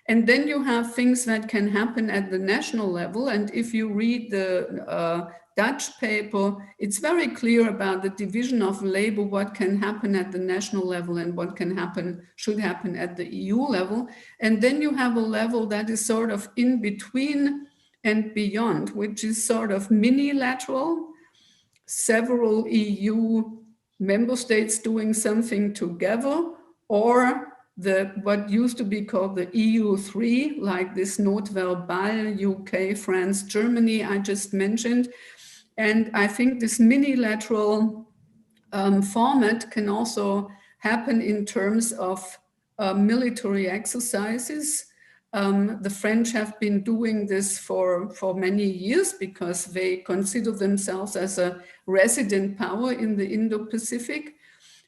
And then you have things that can happen at the national level. And if you read the Dutch paper, it's very clear about the division of labor, what can happen at the national level and what can happen, should happen at the EU level. And then you have a level that is sort of in between and beyond, which is sort of minilateral, several EU member states doing something together, or what used to be called the EU3, like this Noordwelbal, UK, France, Germany, I just mentioned. And I think this minilateral format can also happen in terms of military exercises. The French have been doing this for many years because they consider themselves as a resident power in the Indo-Pacific.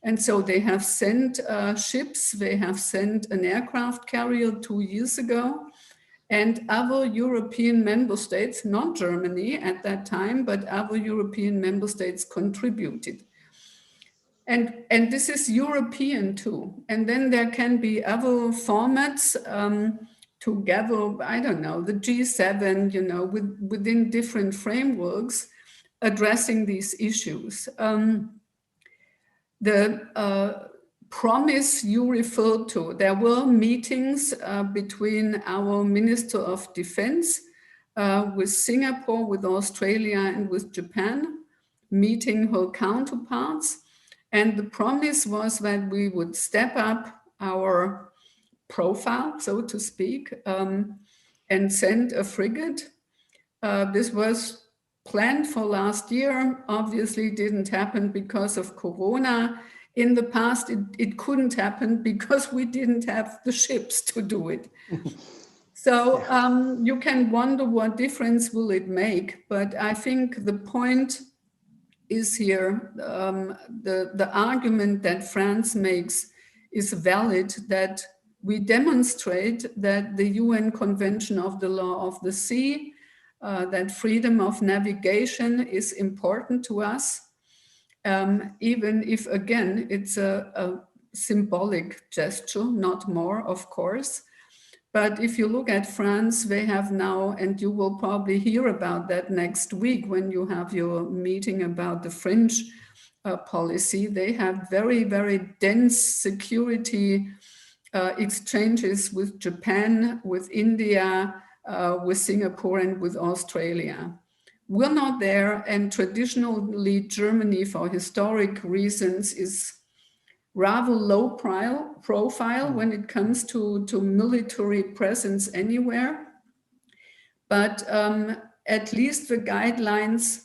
And so they have sent ships, they have sent an aircraft carrier 2 years ago, and other European member states, not Germany at that time, but other European member states contributed. And this is European too. And then there can be other formats together, I don't know, the G7, you know, within different frameworks addressing these issues. The promise you referred to, there were meetings between our Minister of Defense with Singapore, with Australia, and with Japan, meeting her counterparts. And the promise was that we would step up our profile, so to speak, and send a frigate. This was planned for last year, obviously didn't happen because of Corona. In the past, it couldn't happen because we didn't have the ships to do it. So you can wonder what difference will it make, but I think the point is here, the argument that France makes is valid, that we demonstrate that the UN Convention of the Law of the Sea, that freedom of navigation is important to us, even if, again, it's a symbolic gesture, not more, of course. But if you look at France, they have now, and you will probably hear about that next week when you have your meeting about the French policy, they have very, very dense security exchanges with Japan, with India, with Singapore, and with Australia. We're not there, and traditionally Germany, for historic reasons, is rather low profile when it comes to military presence anywhere. But at least the guidelines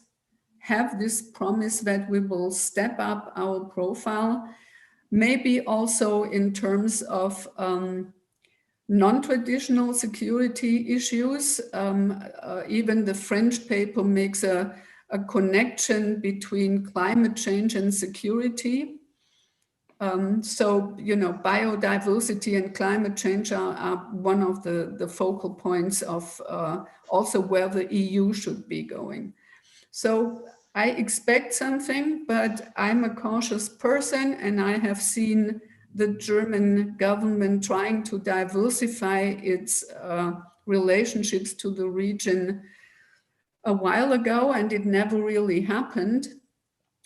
have this promise that we will step up our profile, maybe also in terms of non-traditional security issues. Even the French paper makes a connection between climate change and security. So, you know, biodiversity and climate change are one of the focal points of also where the EU should be going. So I expect something, but I'm a cautious person, and I have seen the German government trying to diversify its relationships to the region a while ago, and it never really happened.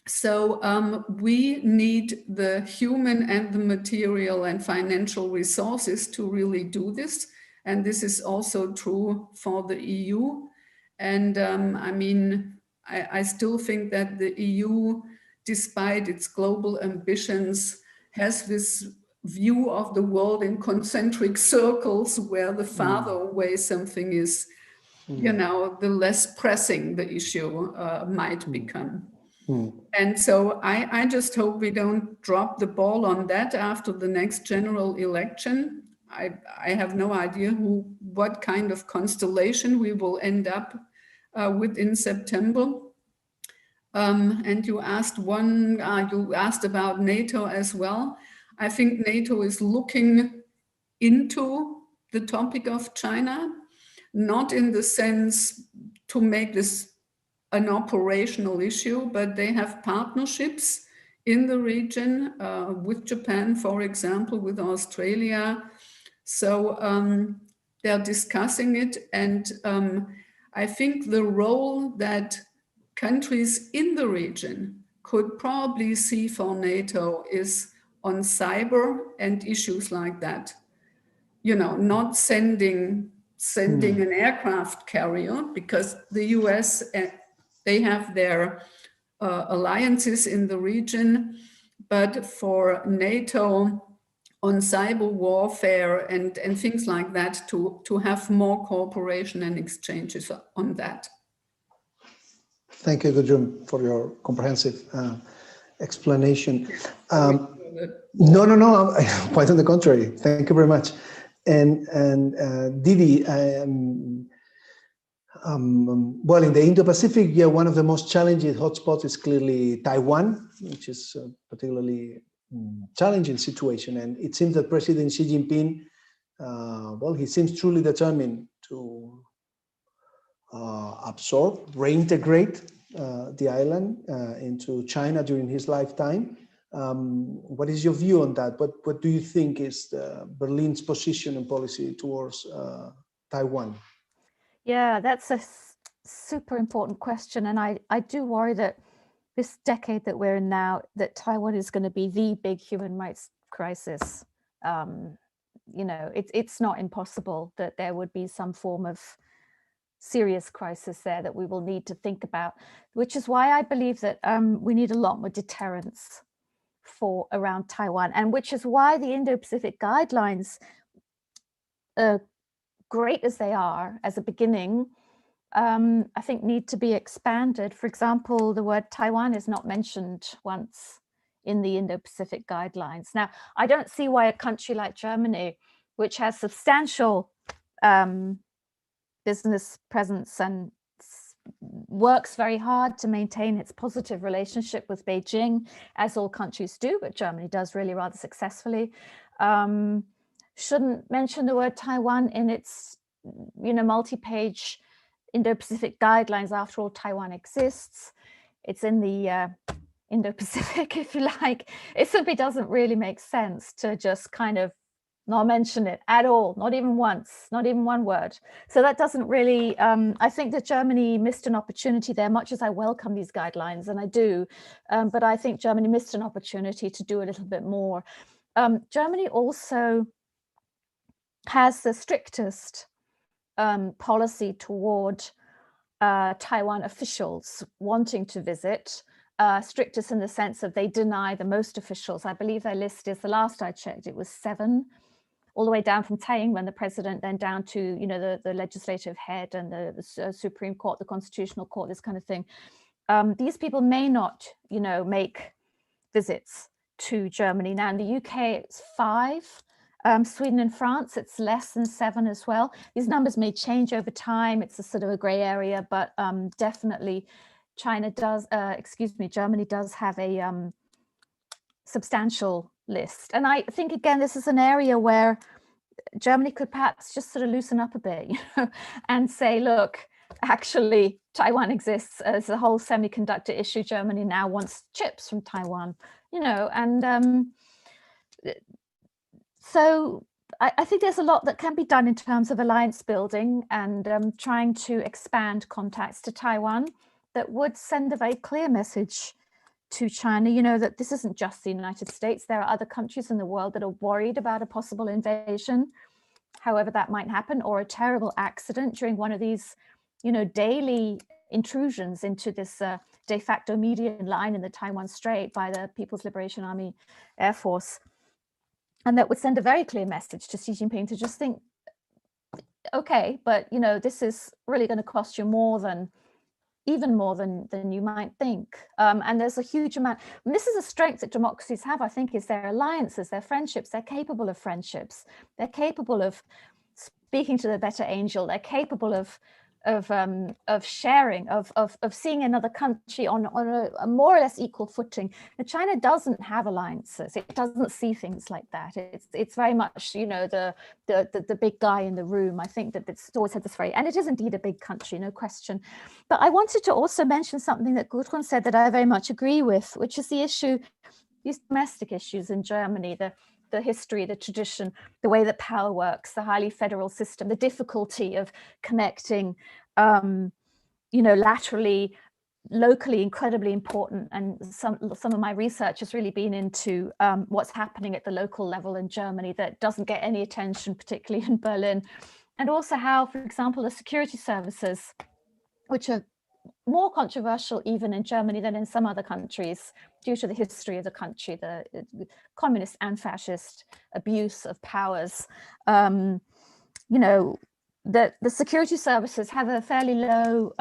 So we need the human and the material and financial resources to really do this. And this is also true for the EU. And I mean, I still think that the EU, despite its global ambitions, has this view of the world in concentric circles where the farther away something is, you know, the less pressing the issue might become. And so I just hope we don't drop the ball on that after the next general election. I have no idea what kind of constellation we will end up with in September. And you asked about NATO as well. I think NATO is looking into the topic of China, not in the sense to make this an operational issue, but they have partnerships in the region with Japan, for example, with Australia. So they're discussing it. And I think the role that countries in the region could probably see for NATO is on cyber and issues like that. You know, not sending an aircraft carrier, because the US, they have their alliances in the region, but for NATO on cyber warfare and things like that, to have more cooperation and exchanges on that. Thank you, Gudrun, for your comprehensive explanation. No, quite on the contrary. Thank you very much. And Didi, well, in the Indo-Pacific, yeah, one of the most challenging hotspots is clearly Taiwan, which is a particularly challenging situation. And it seems that President Xi Jinping, well, he seems truly determined to absorb, reintegrate the island into China during his lifetime. What is your view on that? What do you think is Berlin's position and policy towards Taiwan? Yeah, that's a super important question. And I do worry that this decade that we're in now, that Taiwan is going to be the big human rights crisis. You know, it's not impossible that there would be some form of serious crisis there that we will need to think about, which is why I believe that we need a lot more deterrence for around Taiwan, and which is why the Indo-Pacific guidelines, great as they are as a beginning, I think need to be expanded. For example, the word Taiwan is not mentioned once in the Indo-Pacific guidelines. Now, I don't see why a country like Germany, which has substantial business presence and works very hard to maintain its positive relationship with Beijing, as all countries do, but Germany does really rather successfully, shouldn't mention the word Taiwan in its, you know, multi-page Indo-Pacific guidelines. After all, Taiwan exists. It's in the Indo-Pacific, if you like. It simply doesn't really make sense to just kind of not mention it at all, not even once, not even one word. So that doesn't really, I think that Germany missed an opportunity there, much as I welcome these guidelines, and I do, but I think Germany missed an opportunity to do a little bit more. Germany also has the strictest policy toward Taiwan officials wanting to visit, strictest in the sense of they deny the most officials. I believe their list is, the last I checked, it was 7, all the way down from Tsai Ing-wen, the president, then down to, you know, the legislative head and the Supreme Court, the Constitutional Court, this kind of thing. These people may not, you know, make visits to Germany. Now in the UK, it's 5. Sweden and France, it's less than 7 as well. These numbers may change over time. It's a sort of a gray area, but definitely Germany does have a substantial list. And I think, again, this is an area where Germany could perhaps just sort of loosen up a bit, you know, and say, look, actually, Taiwan exists as a whole semiconductor issue. Germany now wants chips from Taiwan, you know, and so I think there's a lot that can be done in terms of alliance building and trying to expand contacts to Taiwan that would send a very clear message to China, you know, that this isn't just the United States. There are other countries in the world that are worried about a possible invasion, however that might happen, or a terrible accident during one of these, you know, daily intrusions into this de facto median line in the Taiwan Strait by the People's Liberation Army Air Force. And that would send a very clear message to Xi Jinping to just think, okay, but, you know, this is really going to cost you more than, even more than you might think. And there's a huge amount, and this is a strength that democracies have, I think, is their alliances, their friendships. They're capable of friendships. They're capable of speaking to the better angel. They're capable of of sharing, of seeing another country on a more or less equal footing. Now, China doesn't have alliances. It doesn't see things like that. It's very much, you know, the big guy in the room. I think that it's always had this and it is indeed a big country, no question. But I wanted to also mention something that Gudrun said that I very much agree with, which is the issue, these domestic issues in Germany, the history, the tradition, the way that power works, the highly federal system, the difficulty of connecting, you know, laterally, locally, incredibly important. And some of my research has really been into what's happening at the local level in Germany that doesn't get any attention, particularly in Berlin. And also how, for example, the security services, which are more controversial even in Germany than in some other countries due to the history of the country, the communist and fascist abuse of powers. You know, the security services have a fairly low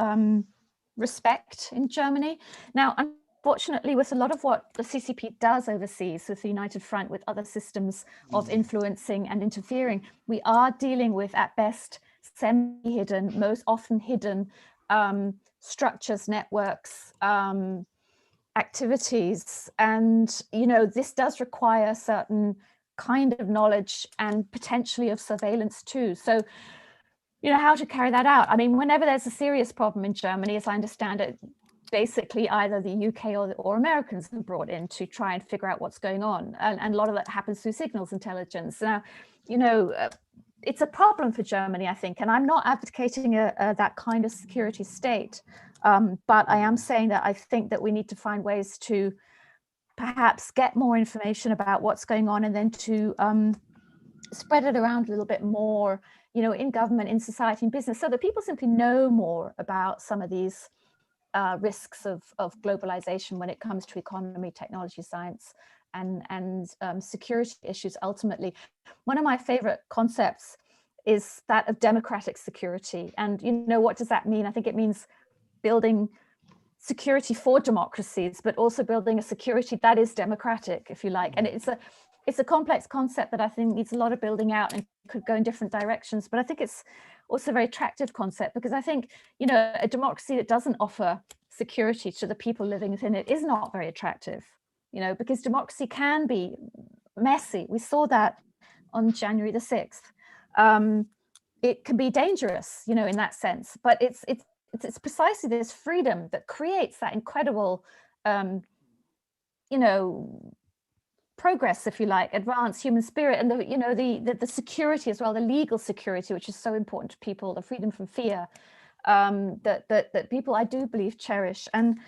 respect in Germany. Now, unfortunately, with a lot of what the CCP does overseas, with the United Front, with other systems of influencing and interfering, we are dealing with, at best, semi-hidden, most often hidden structures, networks, activities. And, you know, this does require a certain kind of knowledge and potentially of surveillance too. So, you know, how to carry that out? I mean, whenever there's a serious problem in Germany, as I understand it, basically either the UK or Americans are brought in to try and figure out what's going on. And a lot of that happens through signals intelligence. Now, you know, it's a problem for Germany, I think, and I'm not advocating that kind of security state, but I am saying that I think that we need to find ways to perhaps get more information about what's going on and then to spread it around a little bit more, you know, in government, in society, in business, so that people simply know more about some of these risks of globalization when it comes to economy, technology, science, and security issues. Ultimately, one of my favorite concepts is that of democratic security. And, you know, what does that mean? I think it means building security for democracies, but also building a security that is democratic, if you like. And it's a complex concept that I think needs a lot of building out and could go in different directions. But I think it's also a very attractive concept, because I think, you know, a democracy that doesn't offer security to the people living within it is not very attractive, you know, because democracy can be messy. We saw that on January the 6th. It can be dangerous, you know, in that sense, but it's precisely this freedom that creates that incredible, you know, progress, if you like, advanced human spirit, and the, you know, the security as well, the legal security, which is so important to people, the freedom from fear, that people, I do believe, cherish. And,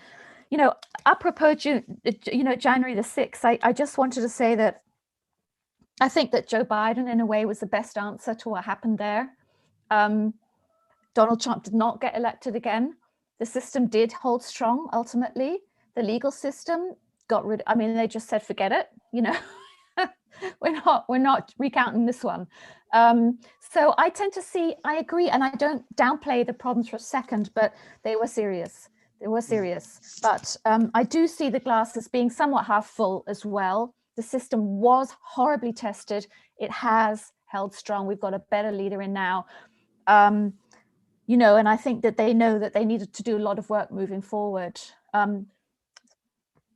you know, apropos, you know, January the 6th, I just wanted to say that I think that Joe Biden, in a way, was the best answer to what happened there. Donald Trump did not get elected again. The system did hold strong, ultimately. The legal system got rid, I mean, they just said, forget it, you know, we're not recounting this one. So I tend to see, I agree, and I don't downplay the problems for a second, but they were serious. They were serious. But I do see the glass as being somewhat half full as well. The system was horribly tested. It has held strong. We've got a better leader in now. You know, and I think that they know that they needed to do a lot of work moving forward.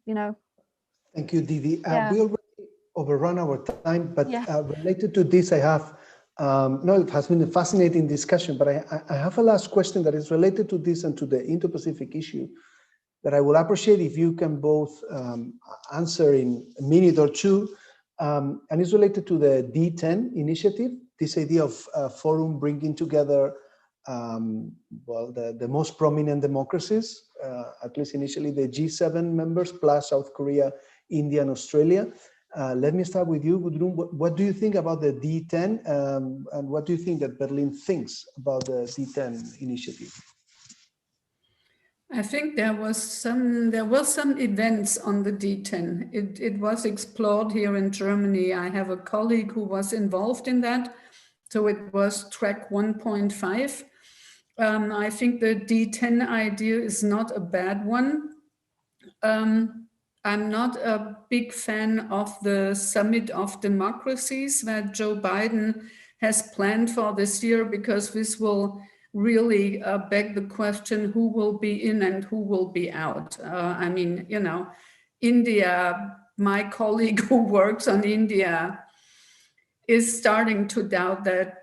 You know. Thank you, Didi. Yeah. We already overrun our time, but yeah. Related to this, I have, no, it has been a fascinating discussion, but I have a last question that is related to this and to the Indo-Pacific issue that I will appreciate if you can both answer in a minute or two. And it's related to the D10 initiative, this idea of a forum bringing together well, the most prominent democracies, at least initially the G7 members, plus South Korea, India, and Australia. Let me start with you, Gudrun. What do you think about the D10, and what do you think that Berlin thinks about the D10 initiative? I think there were some events on the D10. It was explored here in Germany. I have a colleague who was involved in that. So it was track 1.5. I think the D10 idea is not a bad one. I'm not a big fan of the Summit of Democracies that Joe Biden has planned for this year, because this will really beg the question, who will be in and who will be out? I mean, you know, India, my colleague who works on India is starting to doubt that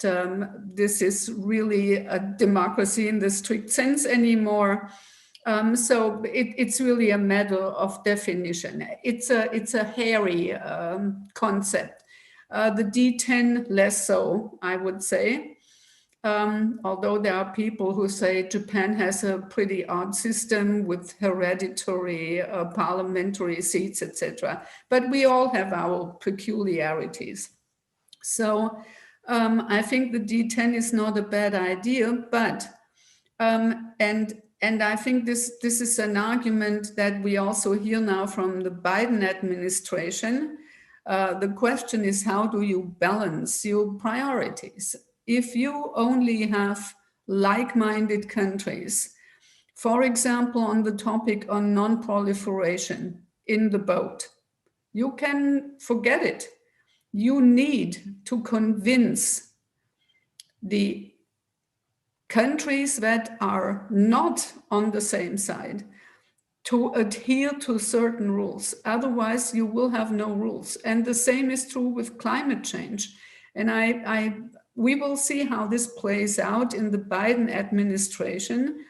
this is really a democracy in the strict sense anymore. So it's really a matter of definition. It's a hairy concept. The D10 less so, I would say. Although there are people who say Japan has a pretty odd system with hereditary parliamentary seats, etc. But we all have our peculiarities. So I think the D10 is not a bad idea, but and I think this is an argument that we also hear now from the Biden administration. The question is, how do you balance your priorities? If you only have like-minded countries, for example, on the topic on non-proliferation in the boat, you can forget it. You need to convince the countries that are not on the same side to adhere to certain rules. Otherwise, you will have no rules. And the same is true with climate change. And we will see how this plays out in the Biden administration,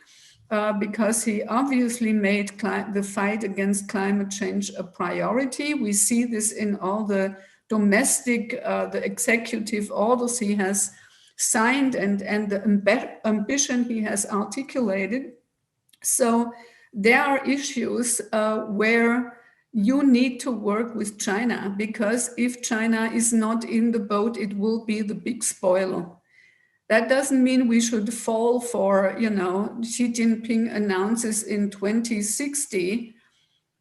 because he obviously made the fight against climate change a priority. We see this in all the domestic, the executive orders he has signed and the ambition he has articulated. So there are issues where you need to work with China, because if China is not in the boat, it will be the big spoiler. That doesn't mean we should fall for, you know, Xi Jinping announces in 2060,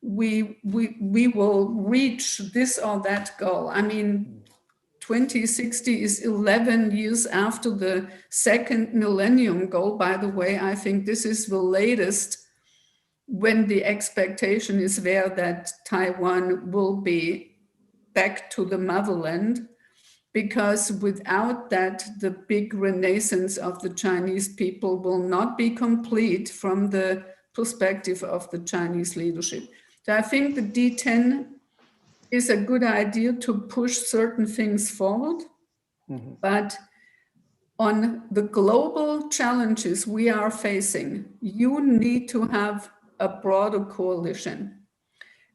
we will reach this or that goal. I mean, 2060 is 11 years after the second millennium goal. By the way, I think this is the latest when the expectation is there that Taiwan will be back to the motherland, because without that, the big renaissance of the Chinese people will not be complete from the perspective of the Chinese leadership. So I think the D10 is a good idea to push certain things forward, but on the global challenges we are facing, you need to have a broader coalition.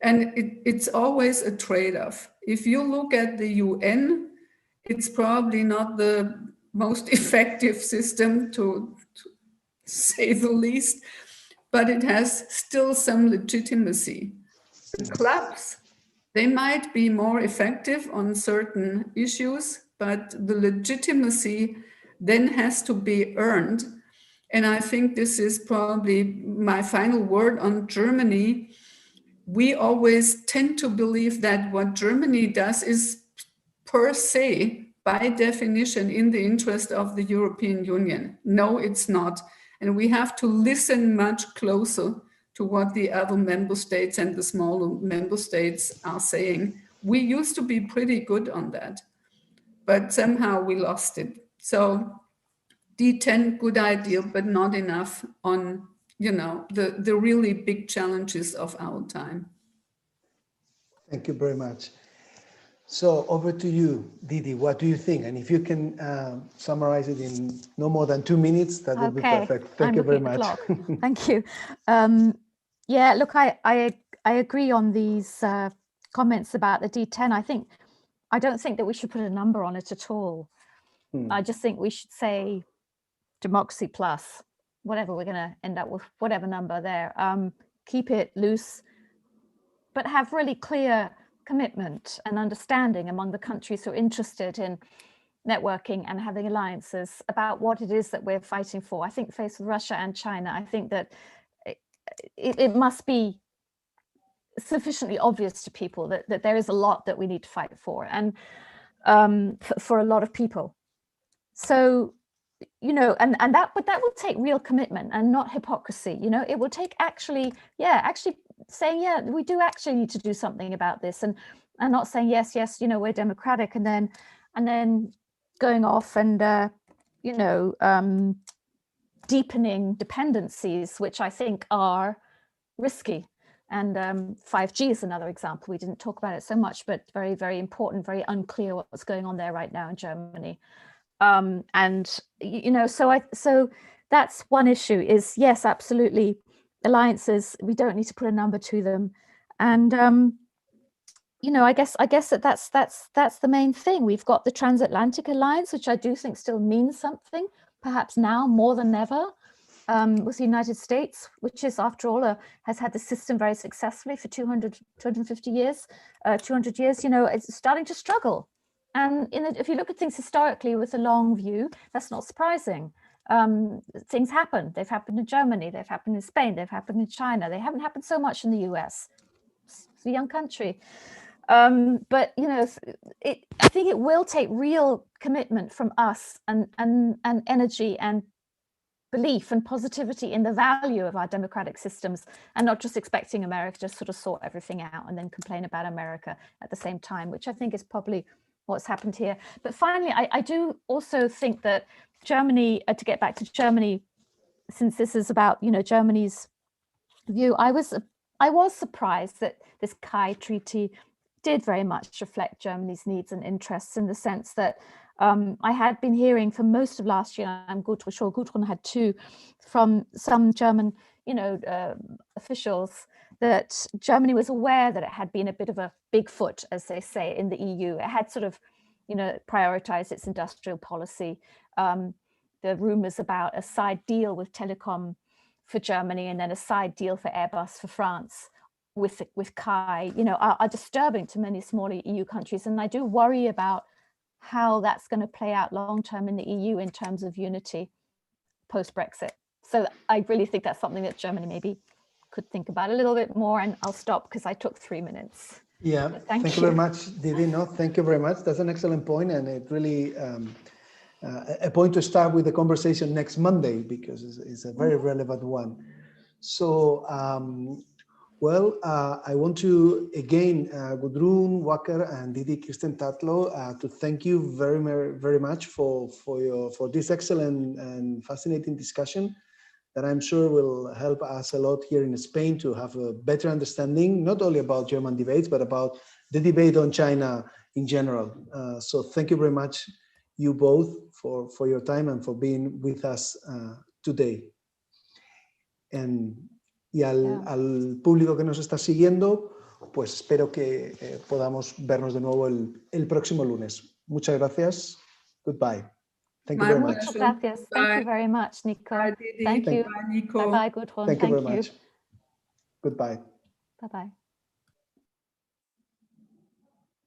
And it's always a trade-off. If you look at the UN, it's probably not the most effective system, to say the least, but it has still some legitimacy. The clubs, they might be more effective on certain issues, but the legitimacy then has to be earned. And I think this is probably my final word on Germany. We always tend to believe that what Germany does is per se, by definition, in the interest of the European Union. No, it's not. And we have to listen much closer to what the other member states and the smaller member states are saying. We used to be pretty good on that, but somehow we lost it. So D10, good idea, but not enough on, you know, the really big challenges of our time. Thank you very much. So over to you, Didi. What do you think? And if you can summarize it in no more than 2 minutes, that would be perfect. Thank you very much. Thank you. Yeah, look, I agree on these comments about the D10. I don't think that we should put a number on it at all. I just think we should say democracy plus, whatever we're going to end up with, whatever number there. Keep it loose, but have really clear commitment and understanding among the countries who are interested in networking and having alliances about what it is that we're fighting for. I think faced with Russia and China, I think that it must be sufficiently obvious to people that there is a lot that we need to fight for, and for a lot of people. So, you know, but that will take real commitment and not hypocrisy. You know, it will take actually saying, yeah, we do actually need to do something about this, and not saying yes, you know, we're democratic, and then going off and deepening dependencies, which I think are risky. And 5G is another example. We didn't talk about it so much, but very, very important, very unclear what's going on there right now in Germany. And, you know, so that's one issue is, yes, absolutely, alliances, we don't need to put a number to them. And, you know, I guess that's the main thing. We've got the Transatlantic Alliance, which I do think still means something, perhaps now more than ever, with the United States, which is, after all, has had the system very successfully for 250 years, 200 years, you know, it's starting to struggle. And if you look at things historically with a long view, that's not surprising. Things happen. They've happened in Germany, they've happened in Spain, they've happened in China. They haven't happened so much in the US. It's a young country. But, you know, I think it will take real commitment from us and energy and belief and positivity in the value of our democratic systems, and not just expecting America to sort of sort everything out and then complain about America at the same time, which I think is probably what's happened here. But finally, I do also think that Germany, to get back to Germany, since this is about, you know, Germany's view, I was surprised that this CAI treaty did very much reflect Germany's needs and interests, in the sense that I had been hearing for most of last year, I'm sure Gudrun had too, from some German, you know, officials, that Germany was aware that it had been a bit of a big foot, as they say, in the EU. It had sort of, you know, prioritized its industrial policy. The rumors about a side deal with Telecom for Germany and then a side deal for Airbus for France with CAI, you know, are disturbing to many smaller EU countries. And I do worry about how that's going to play out long term in the EU in terms of unity post-Brexit. So I really think that's something that Germany maybe could think about a little bit more. And I'll stop because I took 3 minutes. Yeah, thank you very much, Didi. No, thank you very much. That's an excellent point, and it really a point to start with the conversation next Monday, because it's a very relevant one. So, well, I want to again, Gudrun Wacker and Didi Kirsten Tatlo, to thank you very much for this excellent and fascinating discussion that I'm sure will help us a lot here in Spain to have a better understanding, not only about German debates, but about the debate on China in general. So thank you very much, you both, for your time and for being with us today. Y al público que nos está siguiendo, pues espero que podamos vernos de nuevo el próximo lunes. Muchas gracias. Goodbye. Thank you very much. Muchas gracias. Thank you very much, Nico. Thank you. Bye, Nico. Bye-bye, Gudrun. Thank you very much. Goodbye. Bye-bye.